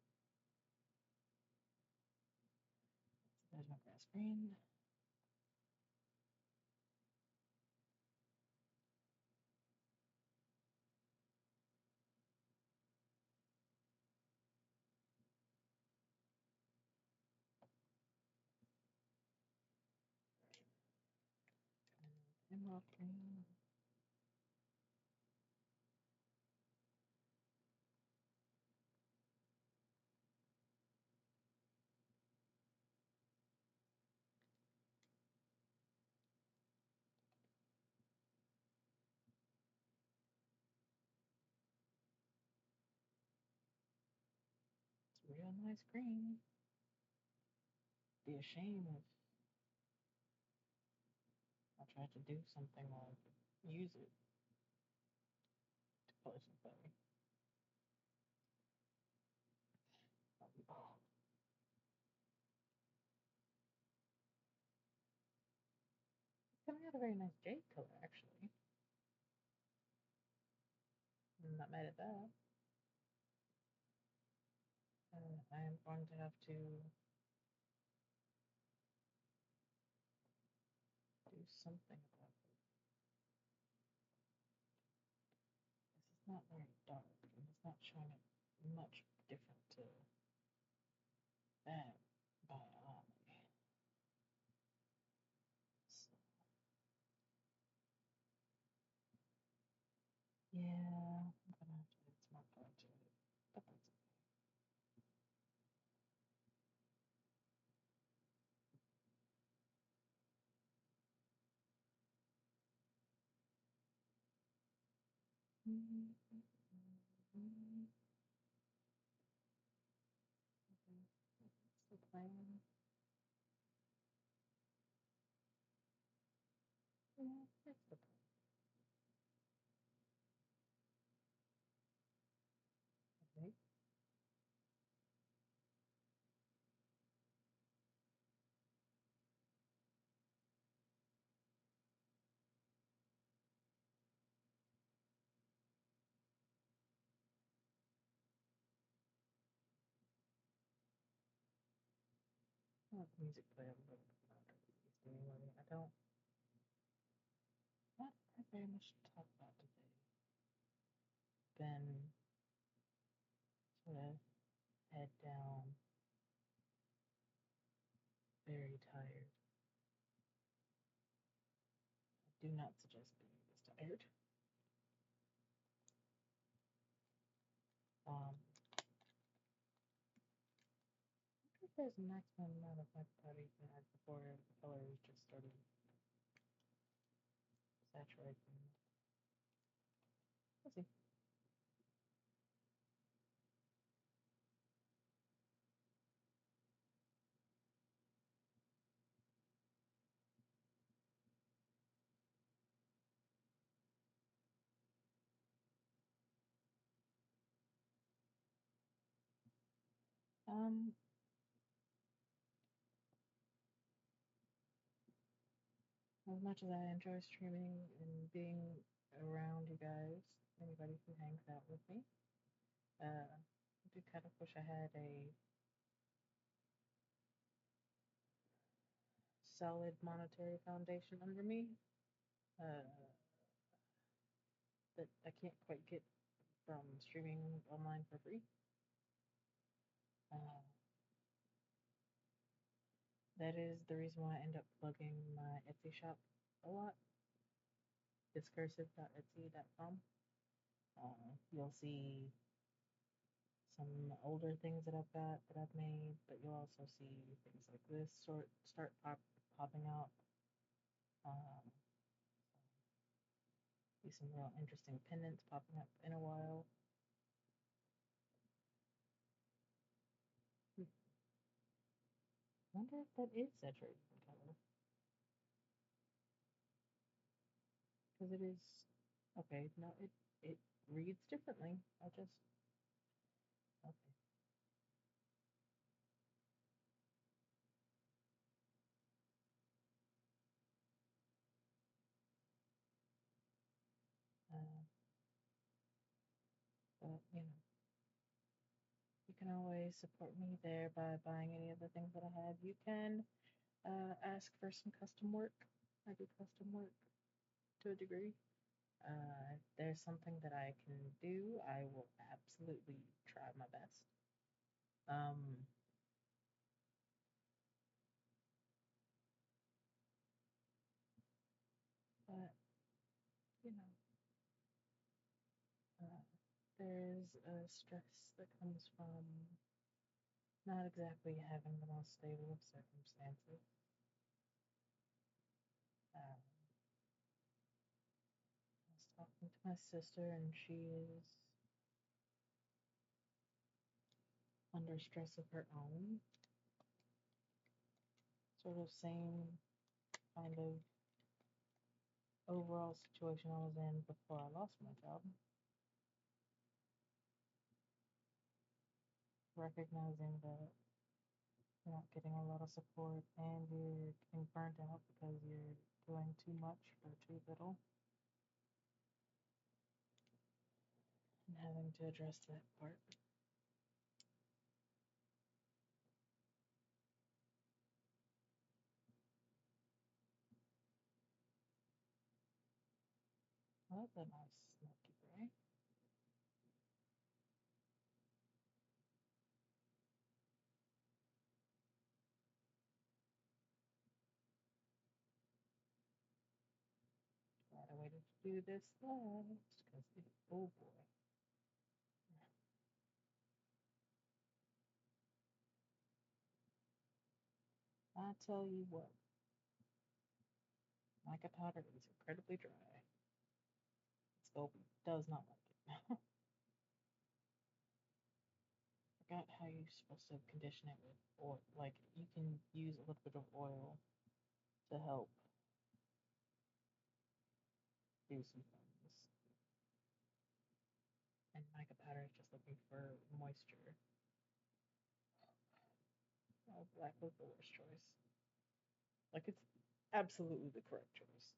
So there's my grass green. And emerald green. It's a real nice green. Be a shame if I tried to do something like use it to color something. Oh. Coming out a very nice jade color, actually. I'm not mad at that. I am going to have to do something about it. This is not very dark, and it's not showing it much different to that by eye. So, yeah, I'm gonna have to add some more color to it, but that's okay. That's the plan. Yeah, that's the plan. Okay. I want the music play a little bit louder at least anyway. I don't not have very much to talk about today. Been sort of head down, very tired. I do not suggest being this tired. I wonder if there's a maximum amount of mica powder you can add before the colors just started saturating. Let's see. As much as I enjoy streaming and being around you guys, anybody who hangs out with me, I do kind of wish I had a solid monetary foundation under me that I can't quite get from streaming online for free. That is the reason why I end up plugging my Etsy shop a lot. Discursive.etsy.com. You'll see some older things that I've got that I've made, but you'll also see things like this start popping out. See some real interesting pendants popping up in a while. Wonder if that is saturated in color. because it is okay. No, it reads differently. I just okay. Uh, but you can always support me there by buying any of the things that I have. You can ask for some custom work. I do custom work to a degree. If there's something that I can do, I will absolutely try my best. Um, but you know, uh, there's a stress that comes from not exactly having the most stable of circumstances. I was talking to my sister, and she is under stress of her own. Sort of same kind of overall situation I was in before I lost my job. Recognizing that you're not getting a lot of support and you're getting burnt out because you're doing too much for too little, and having to address that part. Well, that's a nice smoky gray. Glad I waited to do this last because oh boy. I tell you what, mica powder is incredibly dry. Scope does not like it. Forgot how you're supposed to condition it with oil. Like you can use a little bit of oil to help do some things. And mica powder is just looking for moisture. Oh, black was the worst choice. Like it's absolutely the correct choice,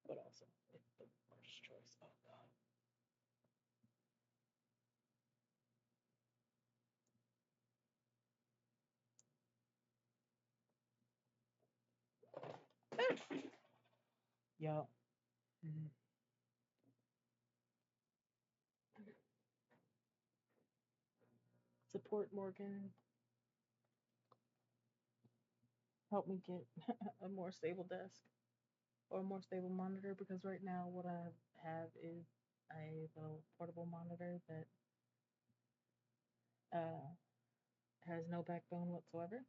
but also it's the worst choice. Oh god. Yeah. Mhm. Support Morgan. Help me get a more stable desk or a more stable monitor because right now what I have is a little portable monitor that uh, has no backbone whatsoever.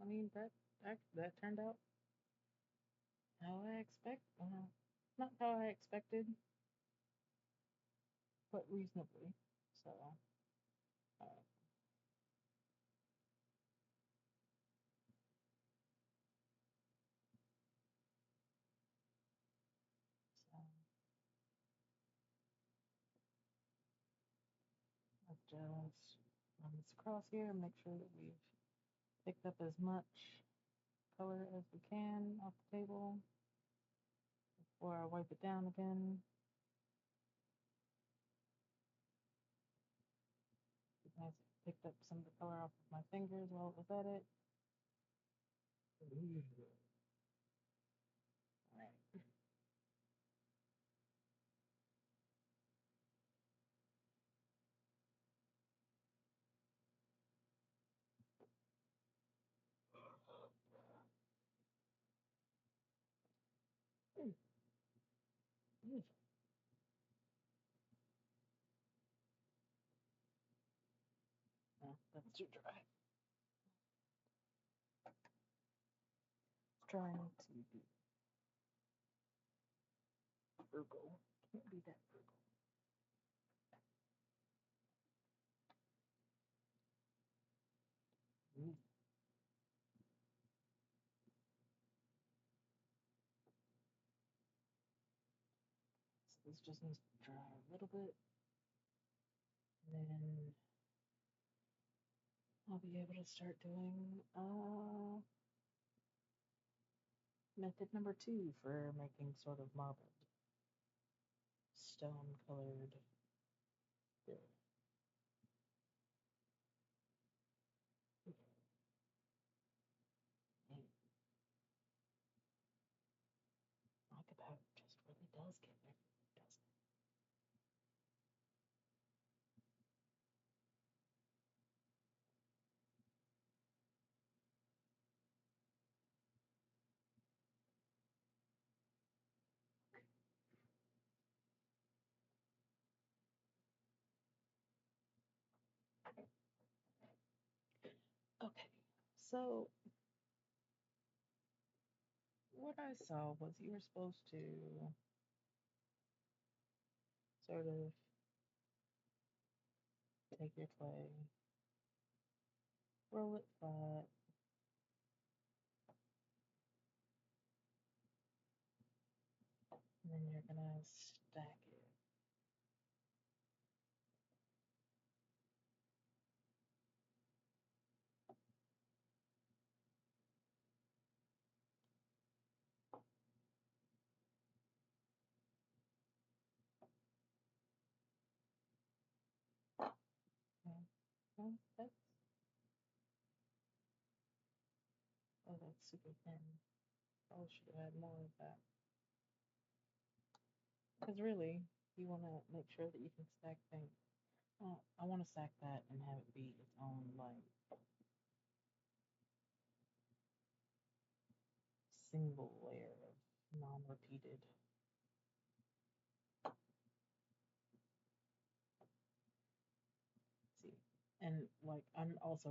I mean that turned out how I expect. Not how I expected, but reasonably. So, uh, so I'll just run this across here and make sure that we've picked up as much color as we can off the table before I wipe it down again. I picked up some of the color off of my fingers while it was at it. All right. No, that's too dry. Trying to be frugal. Can't be that frugal. This just needs to dry a little bit. And then I'll be able to start doing method number 2 for making sort of marbled stone colored bill. And mica powder just really does get everywhere, doesn't it? Okay, so what I saw was you were supposed to sort of take your clay, roll it flat, and then you're gonna stack it. Okay. Well, that's super thin. I should have had more of that. Because really, you want to make sure that you can stack things. I want to stack that and have it be its own, like, single layer of non-repeated. See, and like I also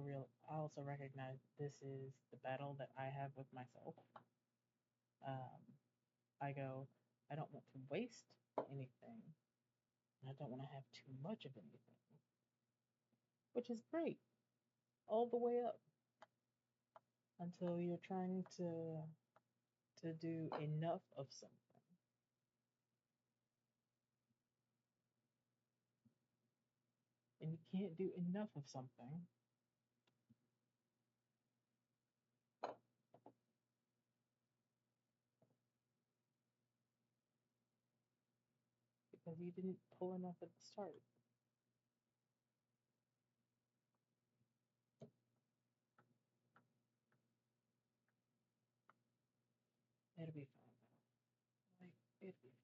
recognize this is the battle that I have with myself. Um, I go, I don't want to waste anything, and I don't want to have too much of anything, which is great all the way up until you're trying to do enough of something. And you can't do enough of something because you didn't pull enough at the start. It'll be fine though. Like, it'll be fine.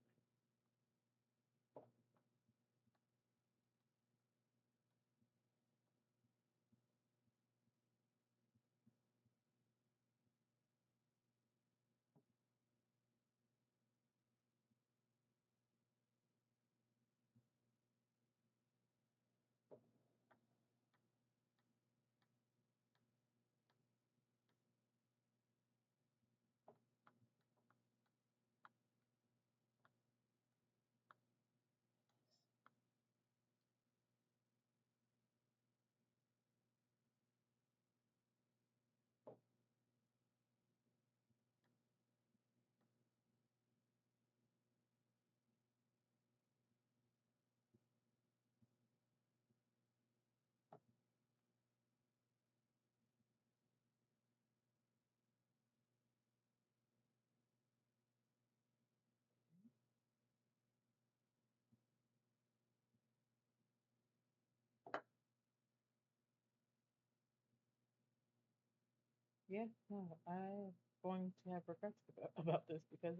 Yeah, no, I'm going to have regrets about this because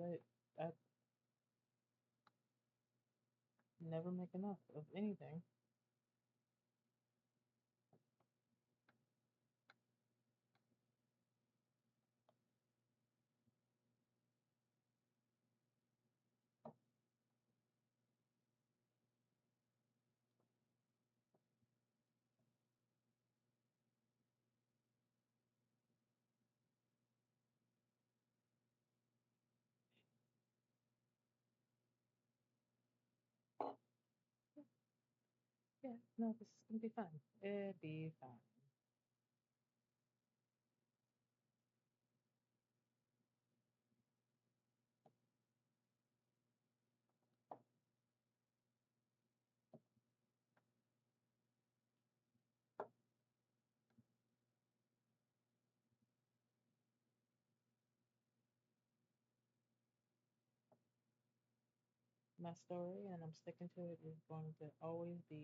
I never make enough of anything. Yeah, no, this is gonna be fun. It'll be fine. my story, and I'm sticking to it, is going to always be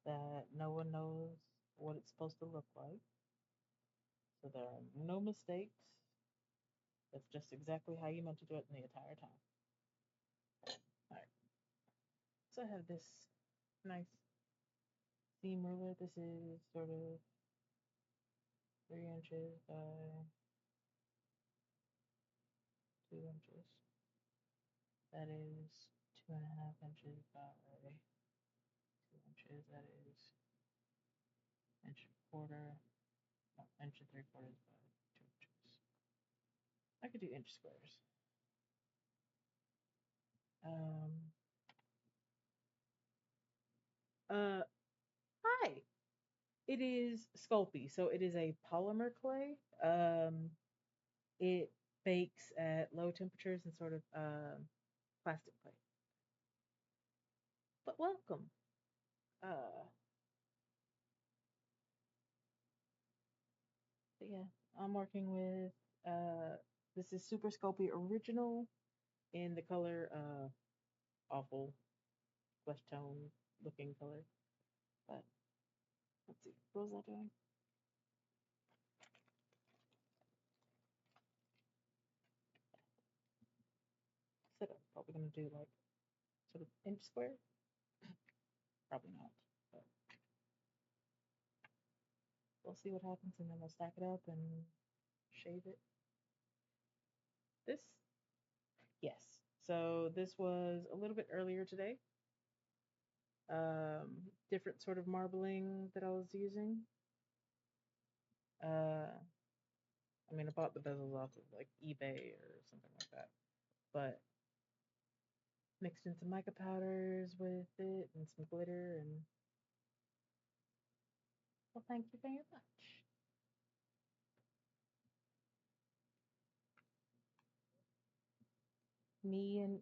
that no one knows what it's supposed to look like. So there are no mistakes. It's just exactly how you meant to do it in the entire time. All right. So I have this nice seam ruler. This is sort of 3 inches by 2 inches. That is 2.5 inches by 2 inches. That is inch and a quarter, no, inch and 3/4 by 2 inches. I could do inch squares. Um, uh, Hi. It is Sculpey, so it is a polymer clay. It bakes at low temperatures and sort of plastic clay. But welcome. Uh, but yeah, I'm working with this is Super Sculpey Original in the color awful flesh tone looking color. But let's see, what was I doing? Said I'm probably gonna do like sort of inch square. Probably not, but we'll see what happens, and then we'll stack it up and shave it. This, yes. So this was a little bit earlier today. Different sort of marbling that I was using. I mean, I bought the bezels off of like eBay or something like that, but mixed in some mica powders with it and some glitter, and well, thank you very much. Me and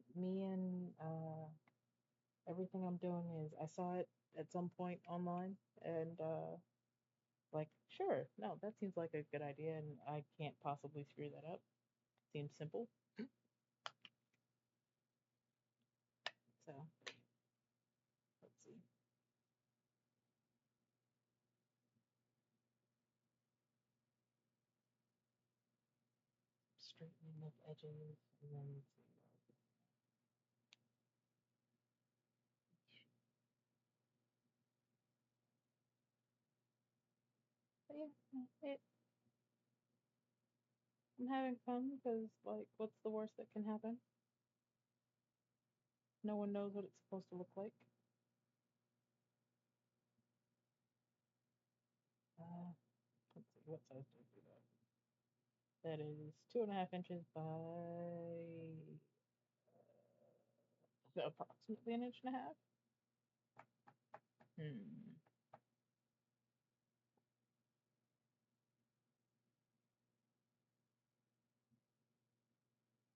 everything I'm doing is I saw it at some point online, and like, sure, no, that seems like a good idea, and I can't possibly screw that up. Seems simple. So let's see. Straightening up edges, and then see. But yeah, I'm having fun because, like, what's the worst that can happen? No one knows what it's supposed to look like. Uh, let's see, what size do I do that? That is 2.5 inches by approximately an inch and a half. Hmm.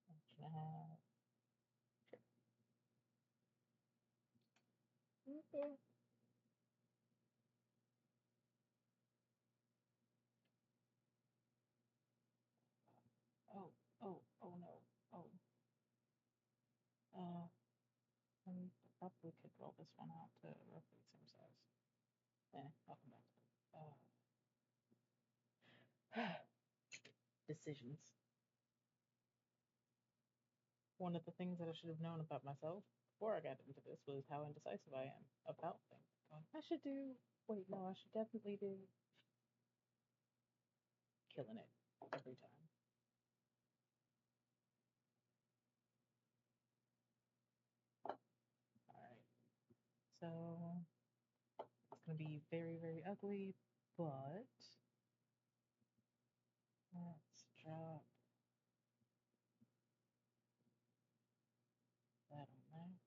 Inch and a half. Okay. Oh, oh no. Oh. Uh, I probably could roll this one out to roughly the same size. I'll come back to it. Decisions. One of the things that I should have known about myself before I got into this was how indecisive I am about things. I should do, wait, no, I should definitely do killing it every time. All right. So it's going to be very, very ugly, but let's drop that on there.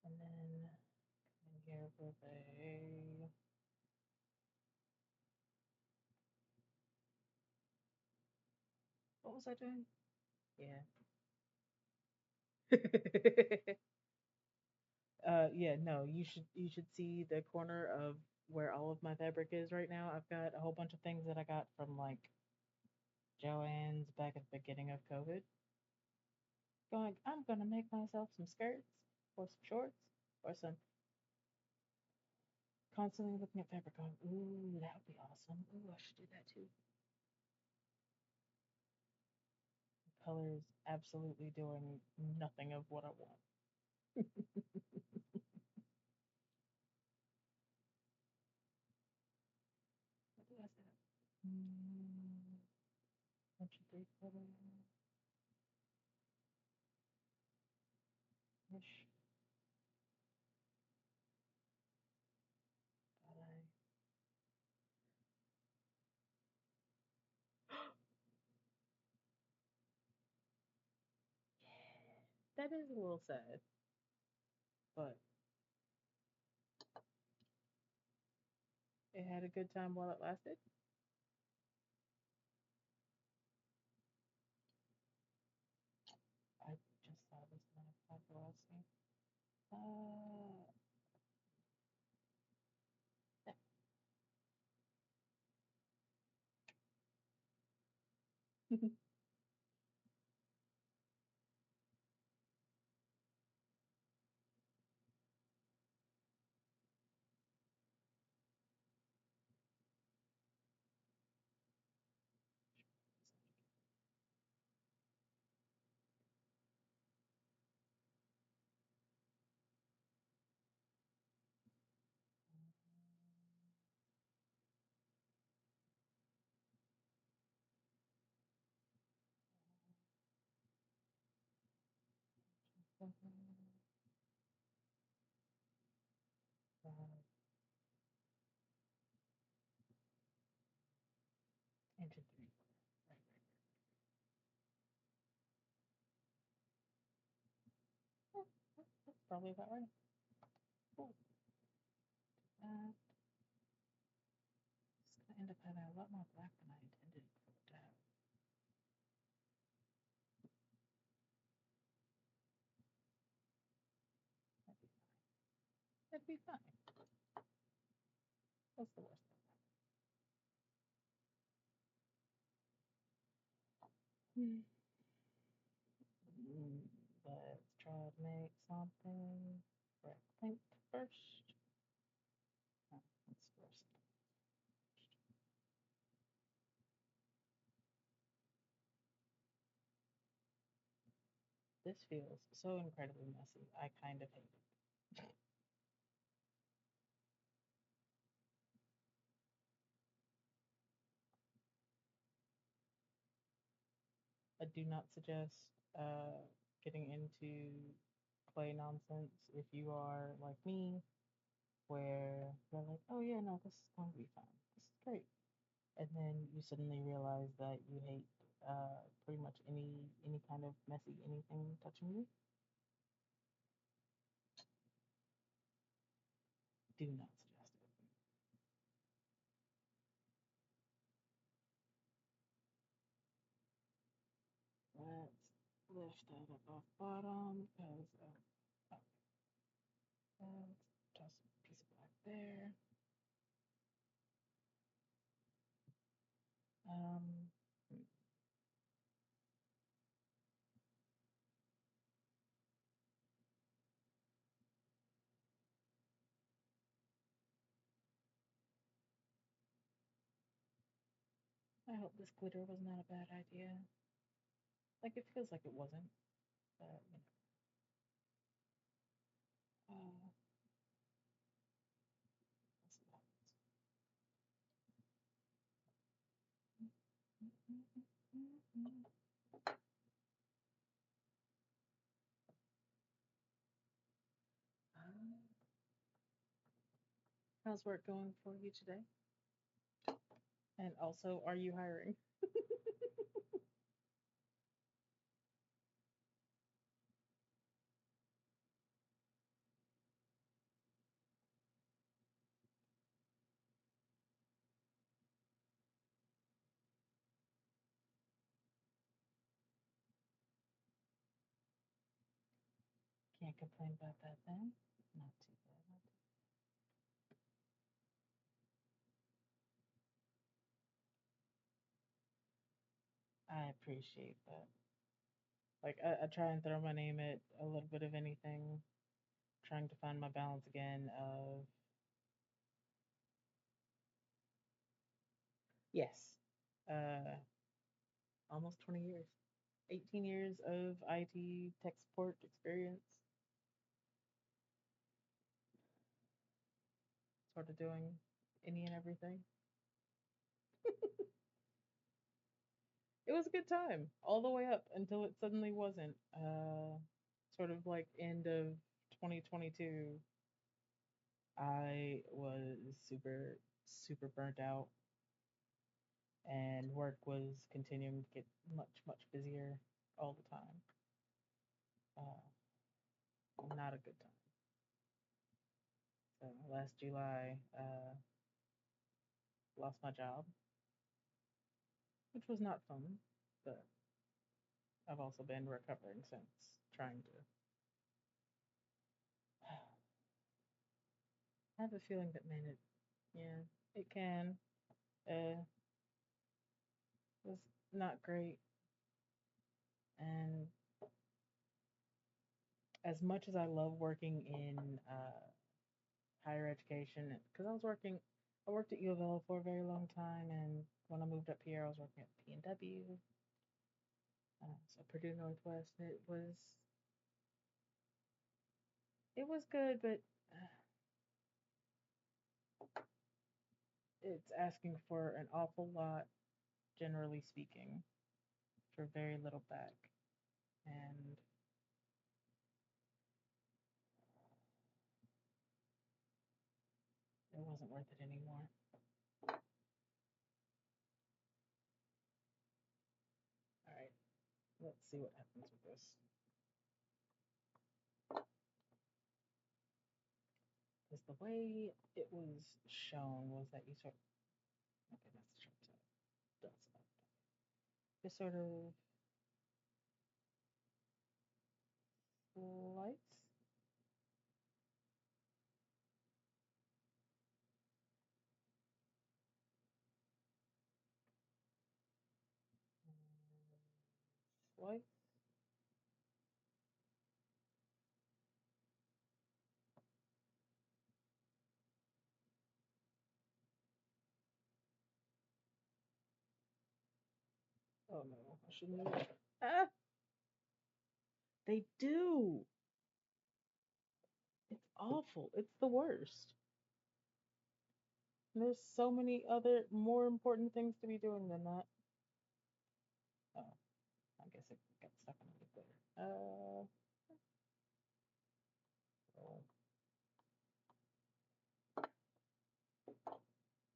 And then in here with a, what was I doing? Yeah. Yeah, no, you should see the corner of where all of my fabric is right now. I've got a whole bunch of things that I got from like Joanne's back at the beginning of COVID, going, I'm gonna make myself some skirts or some shorts or some, constantly looking at fabric going, ooh, that would be awesome. Ooh, I should do that too. Colors absolutely doing nothing of what I want. What do I say? 1, 2, 3, 4 ish. Thought I. That is a little sad, but it had a good time while it lasted. I just saw this one paparazzi. Into 3. Right. Oh, that's probably about right. Cool. It's gonna end up having a lot more black than I intended for it to have. That'd be fine. What's the worst thing? Let's try to make something red pink first. Oh, that's worse. This feels so incredibly messy. I kind of hate it. I do not suggest getting into clay nonsense if you are like me, where you're like, oh yeah, no, this is going to be fun. This is great. And then you suddenly realize that you hate pretty much any kind of messy anything touching you. Do not suggest it. Let's lift that up off bottom because let's toss a piece of black there. Um, I hope this glitter was not a bad idea. Like it feels like it wasn't, but you know. Let's see what happens. How's work going for you today? And also, are you hiring? Can't complain about that then. Not too bad. Not too appreciate that. Like I try and throw my name at a little bit of anything, trying to find my balance again of yes, uh, almost 20 years, 18 years of IT tech support experience, sort of doing any and everything. It was a good time all the way up until it suddenly wasn't. Sort of like end of 2022, I was super burnt out, and work was continuing to get much busier all the time. Not a good time. So last July, lost my job, which was not fun, but I've also been recovering since, trying to. I have a feeling that, man, yeah, it can. Was not great, and as much as I love working in higher education, because I worked at U of L for a very long time, and when I moved up here, I was working at P&W, so Purdue Northwest. It was good, but it's asking for an awful lot, generally speaking, for very little back, and it wasn't worth it anymore. All right, let's see what happens with this. Because the way it was shown was that you sort of, okay, that's the short side. That's about it. Just sort of slice. Slice. Oh no, I shouldn't do that. Ah, they do. It's awful. It's the worst. There's so many other more important things to be doing than that. Oh, I guess it got stuck in it there. Oh,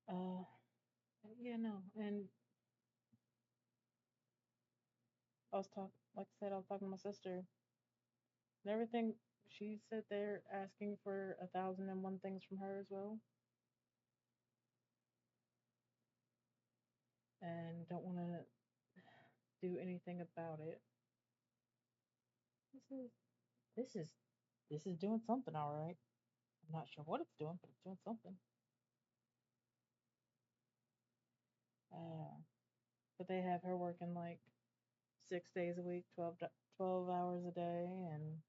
uh, yeah, no. And like I said, I was talking to my sister and everything. She said they're asking for 1,001 things from her as well, and don't want to do anything about it. This is this is this is doing something all right. I'm not sure what it's doing, but it's doing something. Uh, but they have her working like 6 days a week, 12 hours a day, and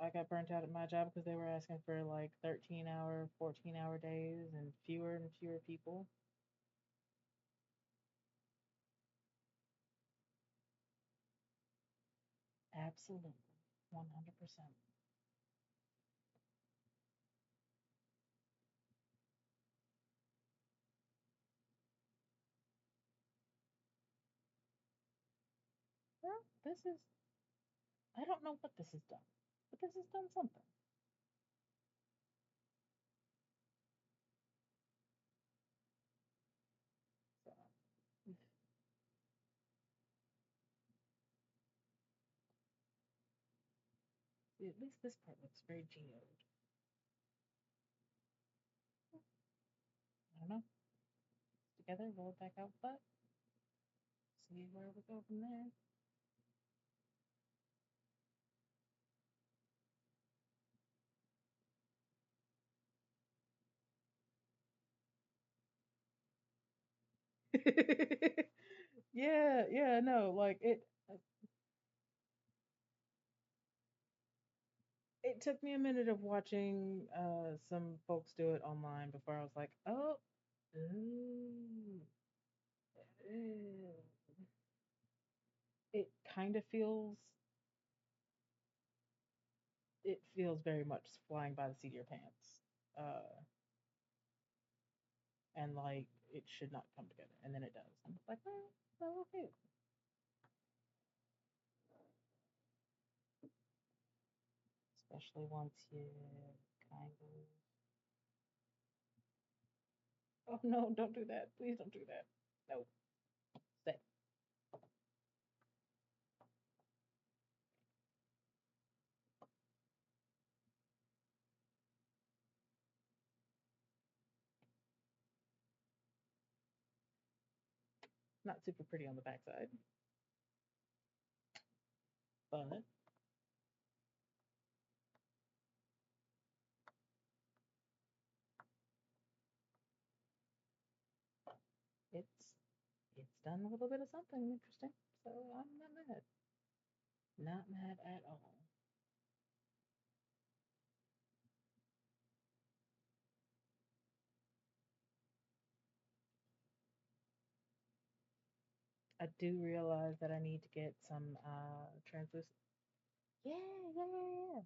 I got burnt out at my job because they were asking for like 13-hour, 14-hour days and fewer people. Absolutely, 100%. Well, I don't know what this has done, but this has done something. So, at least this part looks very geoed. I don't know. Together, roll it back out, but see where we go from there. Yeah, yeah, no, like it took me a minute of watching some folks do it online before I was like, oh, ooh, it kind of feels very much flying by the seat of your pants. Uh and like it should not come together. And then it does. I'm like, well, okay. Especially once you kind of oh no, don't do that. Please don't do that. No. Stay. Not super pretty on the backside, but it's it's done a little bit of something interesting. So I'm not mad. Not mad at all. I do realize that I need to get some translucent. Yeah, yeah, yeah, yeah.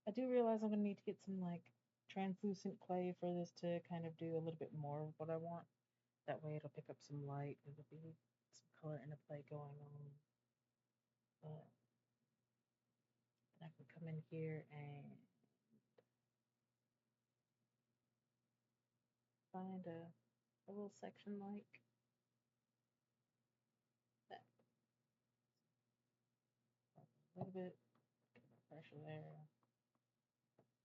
I do realize I'm gonna need to get some like translucent clay for this to kind of do a little bit more of what I want. That way it'll pick up some light. There'll be some color interplay going on. But then I can come in here and find a little section like that. A little bit, get more pressure there.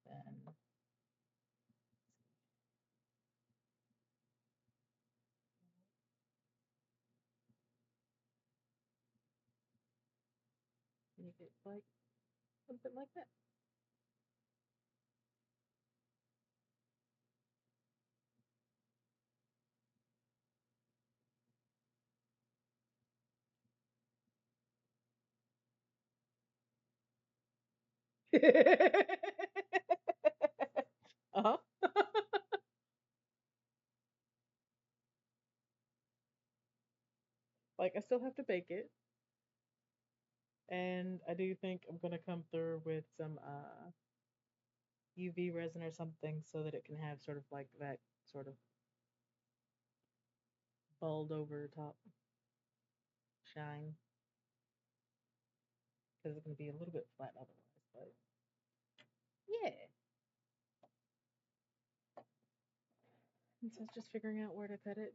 Then make it like a little bit like that. Uh-huh. Like I still have to bake it. And I do think I'm gonna come through with some UV resin or something so that it can have sort of like that sort of balled over top shine because it's gonna be a little bit flat otherwise. But yeah, and so it's just figuring out where to cut it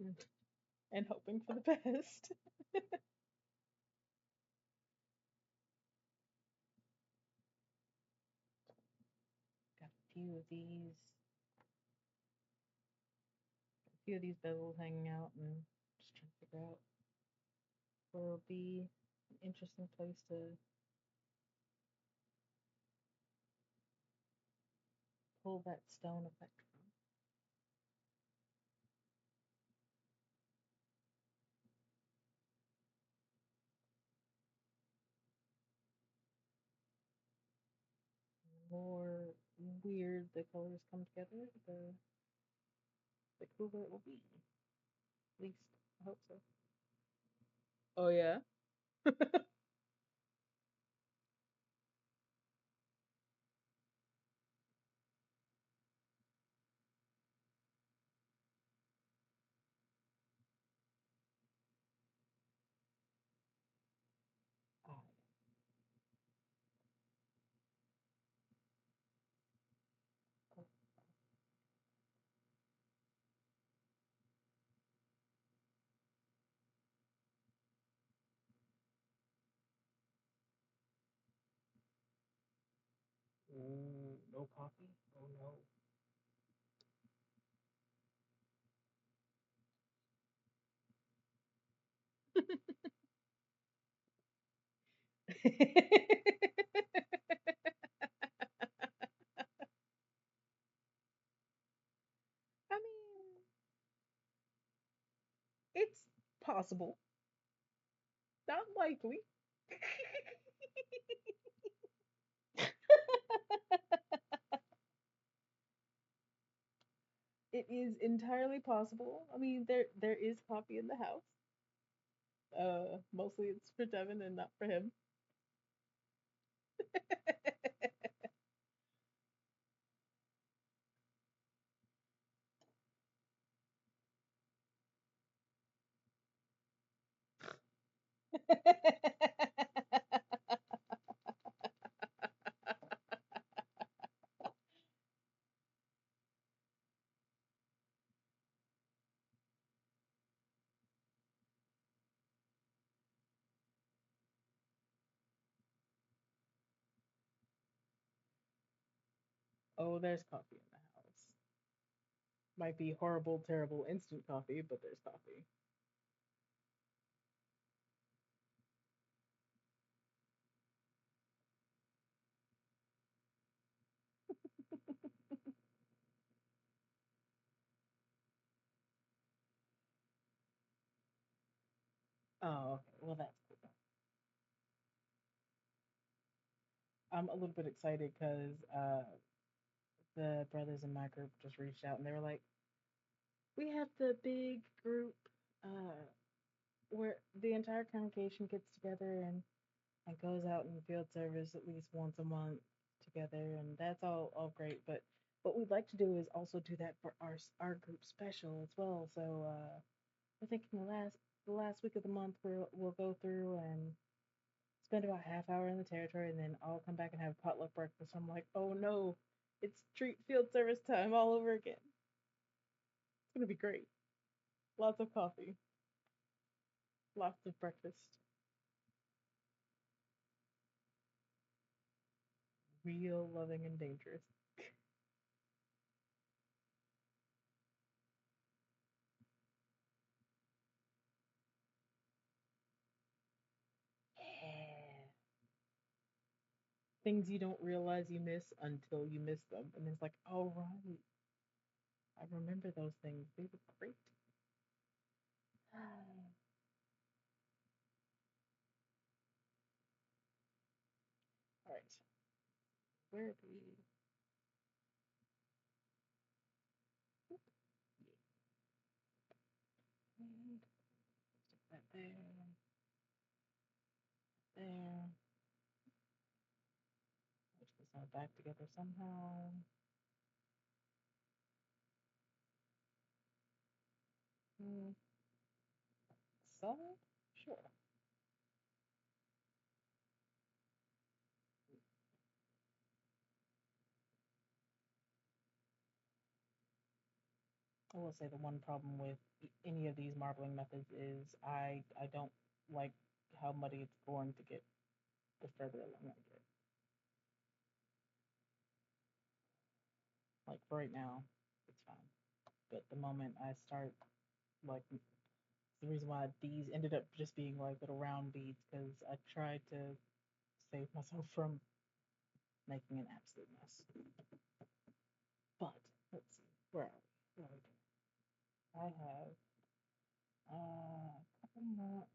and hoping for the best. Got a few of these bezels hanging out, and just trying to figure out where will be an interesting place to pull that stone effect from. The more weird the colors come together, the cooler it will be. At least I hope so. Oh yeah. Ah, oh, ooh, no coffee? Oh no. I mean, possible, not likely. It is entirely possible. I mean, there is coffee in the house. Mostly it's for Devin and not for him. Oh, there's coffee in the house. Might be horrible, terrible instant coffee, but there's coffee. Oh, okay. Well, that's cool. I'm a little bit excited because the brothers in my group just reached out and they were like, we have the big group uh, where the entire congregation gets together and goes out in field service at least once a month together, and that's all great. But what we'd like to do is also do that for our group special as well. So I think in the last week of the month we'll go through and spend about half hour in the territory, and then I'll come back and have potluck breakfast. I'm like, oh no, it's treat field service time all over again. It's gonna be great. Lots of coffee, lots of breakfast, real loving and dangerous. Yeah. Things you don't realize you miss until you miss them, and it's like, oh right, I remember those things. They were great. All right, where do we? Stick that there, there. Push this all back together somehow. Hmm. So, sure. I will say the one problem with any of these marbling methods is I don't like how muddy it's going to get the further along I get. Like for right now, it's fine. But the moment I start like the reason why these ended up just being like little round beads because I tried to save myself from making an absolute mess. But let's see, where are we? Where are we doing? I have a couple more.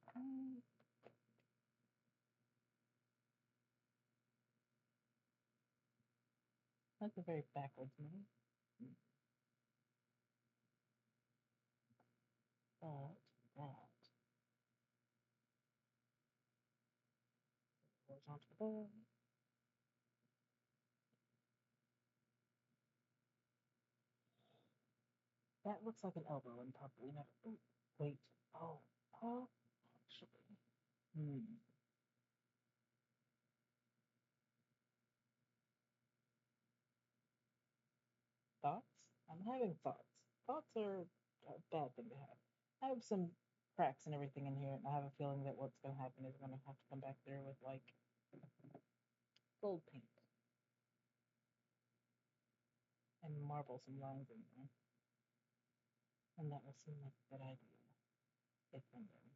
That's a very backwards move. But that horizontal bow. That looks like an elbow and probably never. Ooh, wait. Oh, oh, actually. Hmm. Thoughts? I'm having thoughts. Thoughts are a bad thing to have. I have some cracks and everything in here, and I have a feeling that what's going to happen is I'm going to have to come back there with like gold paint and marble some lines in there, and that will seem like a good idea. If I'm done.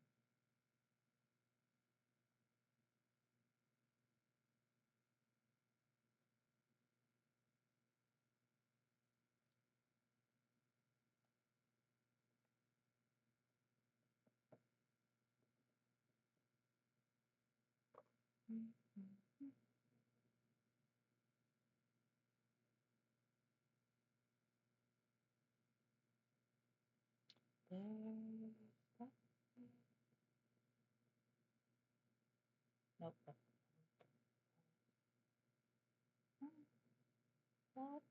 Nope. That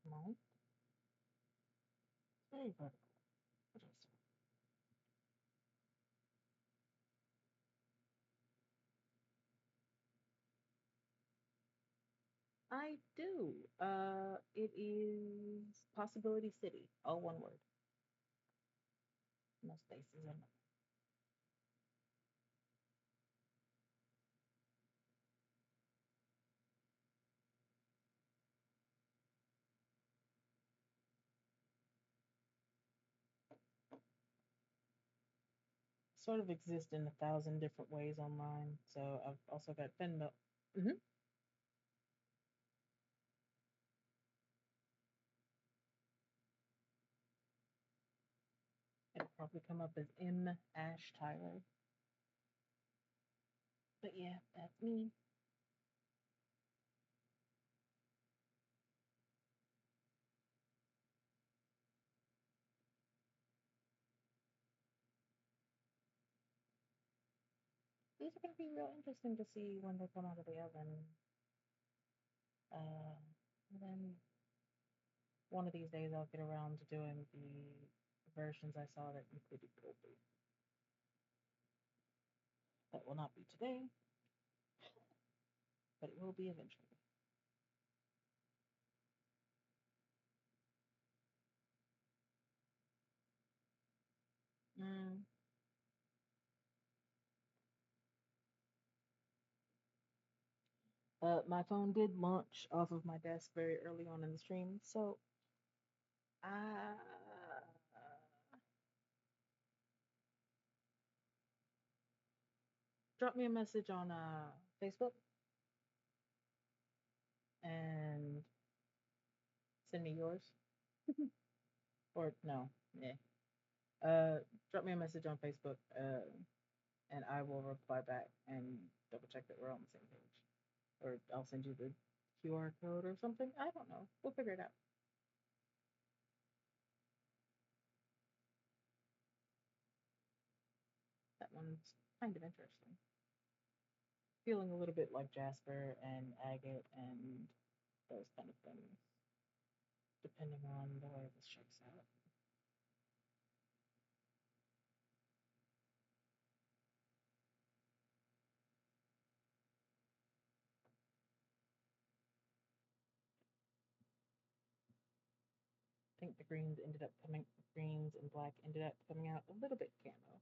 might very vertical. I do. It is Possibility City, all one word. No spaces in them. Sort of exist in 1,000 different ways online. So I've also got Venmo. It'll probably come up as M Ash Tyler. But yeah, that's me. These are going to be real interesting to see when they come out of the oven. And then one of these days I'll get around to doing the versions I saw that included cold brew. That will not be today, but it will be eventually. My phone did launch off of my desk very early on in the stream, so uh, drop me a message on Facebook and send me yours. Or no, yeah. Drop me a message on Facebook, and I will reply back and double check that we're on the same page. Or I'll send you the QR code or something. I don't know. We'll figure it out. That one's kind of interesting. Feeling a little bit like Jasper and Agate and those kind of things, depending on the way this shakes out. I think the greens and black ended up coming out a little bit camo.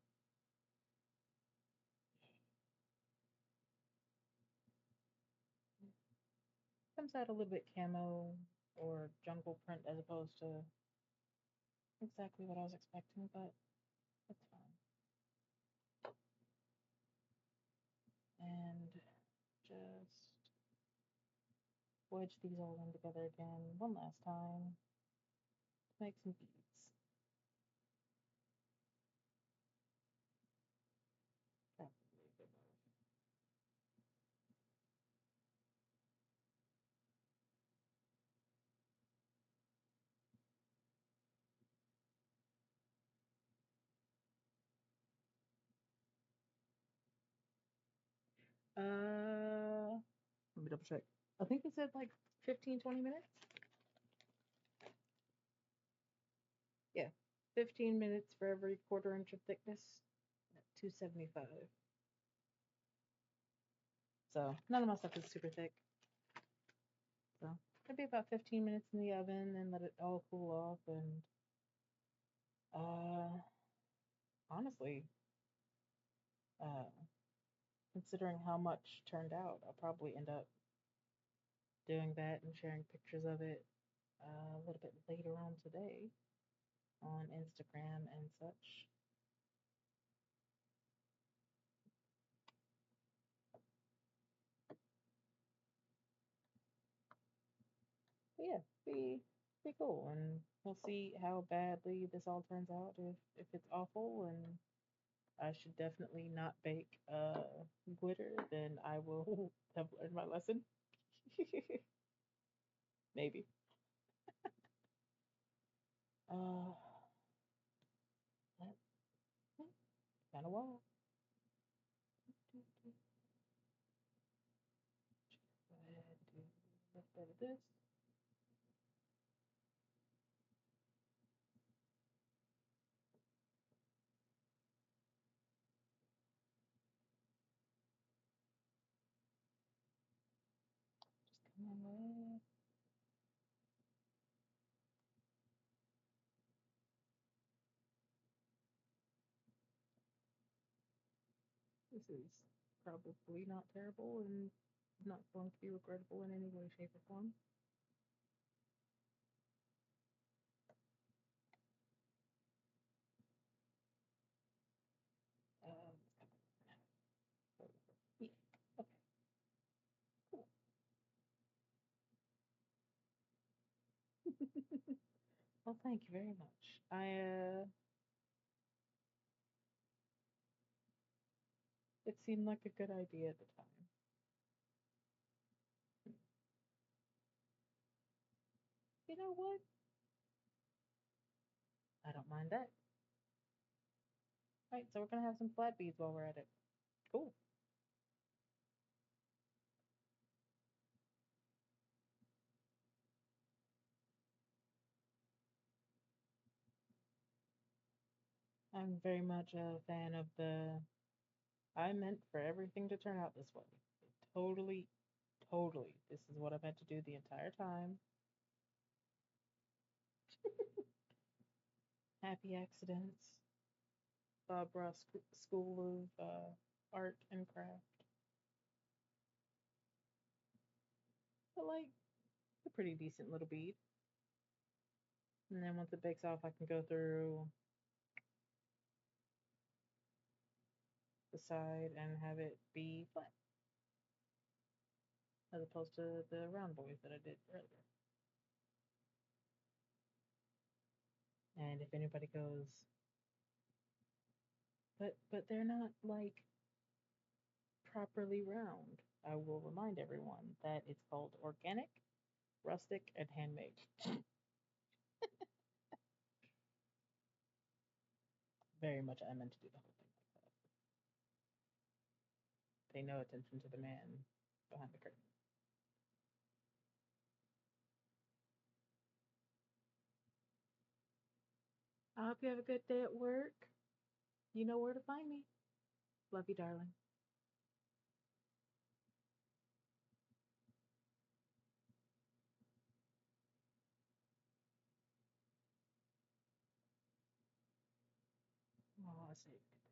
Comes out a little bit camo or jungle print as opposed to exactly what I was expecting, but it's fine. And just wedge these all in together again one last time to make some beads. Probably a good move. Let me double check. I think it said like 15, 20 minutes. Yeah, 15 minutes for every quarter inch of thickness at 275. So none of my stuff is super thick. So it'd be about 15 minutes in the oven and let it all cool off. And honestly, uh, considering how much turned out, I'll probably end up doing that and sharing pictures of it a little bit later on today on Instagram and such. But yeah, be cool, and we'll see how badly this all turns out. If it's awful, and I should definitely not bake glitter, then I will have learned my lesson. Maybe. Uh, kind of wild. Go ahead and do a little bit of this. Just come in with. This is probably not terrible and not going to be regrettable in any way, shape, or form. Yeah. Okay. Cool. Well, thank you very much. It seemed like a good idea at the time. You know what? I don't mind that. Right, so we're gonna have some flat beads while we're at it. Cool. I'm very much a fan of the. I meant for everything to turn out this way. Totally, totally. This is what I meant to do the entire time. Happy accidents. Bob Ross School of Art and Craft. But like a pretty decent little bead. And then once it bakes off, I can go through the side and have it be flat, as opposed to the round boys that I did earlier. And if anybody goes, but they're not like properly round, I will remind everyone that it's called organic, rustic, and handmade. Very much I meant to do the whole thing like that. Pay no attention to the man behind the curtain. I hope you have a good day at work. You know where to find me. Love you, darling. Oh, I say good day.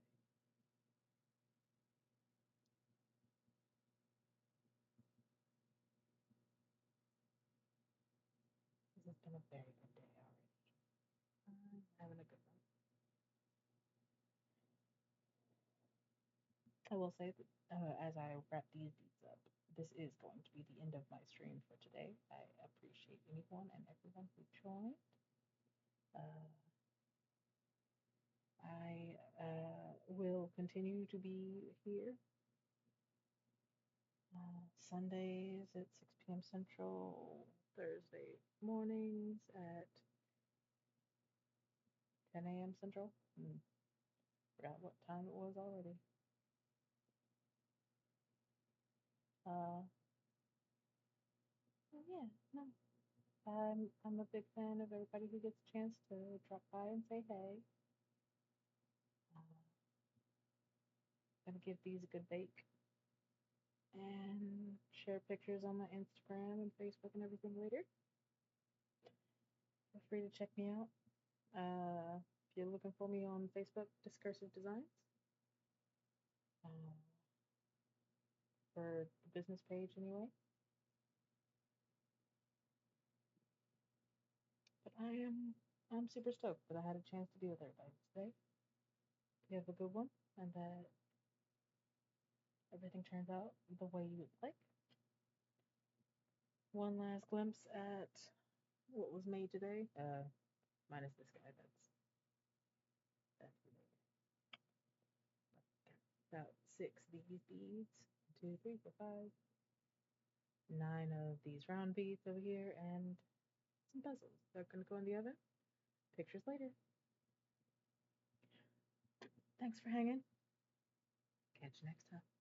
This has been a very good day already. I'm having a good one. I will say that as I wrap these beats up, this is going to be the end of my stream for today. I appreciate anyone and everyone who joined. Uh, I will continue to be here Sundays at 6 p.m. Central, Thursday mornings at 10 a.m. Central. Forgot what time it was already. Uh, yeah, no. I'm a big fan of everybody who gets a chance to drop by and say hey. Uh, gonna give these a good bake and share pictures on my Instagram and Facebook and everything later. Feel free to check me out. If you're looking for me on Facebook, Discursive Designs. Uh, for the business page anyway. But I'm super stoked that I had a chance to be with everybody today. You have a good one and that everything turns out the way you would like. One last glimpse at what was made today. Minus this guy that's 6 these beads. 1, 2, 3, 4, 5. 9 of these round beads over here, and some puzzles. They're going to go in the oven. Pictures later. Thanks for hanging. Catch you next time.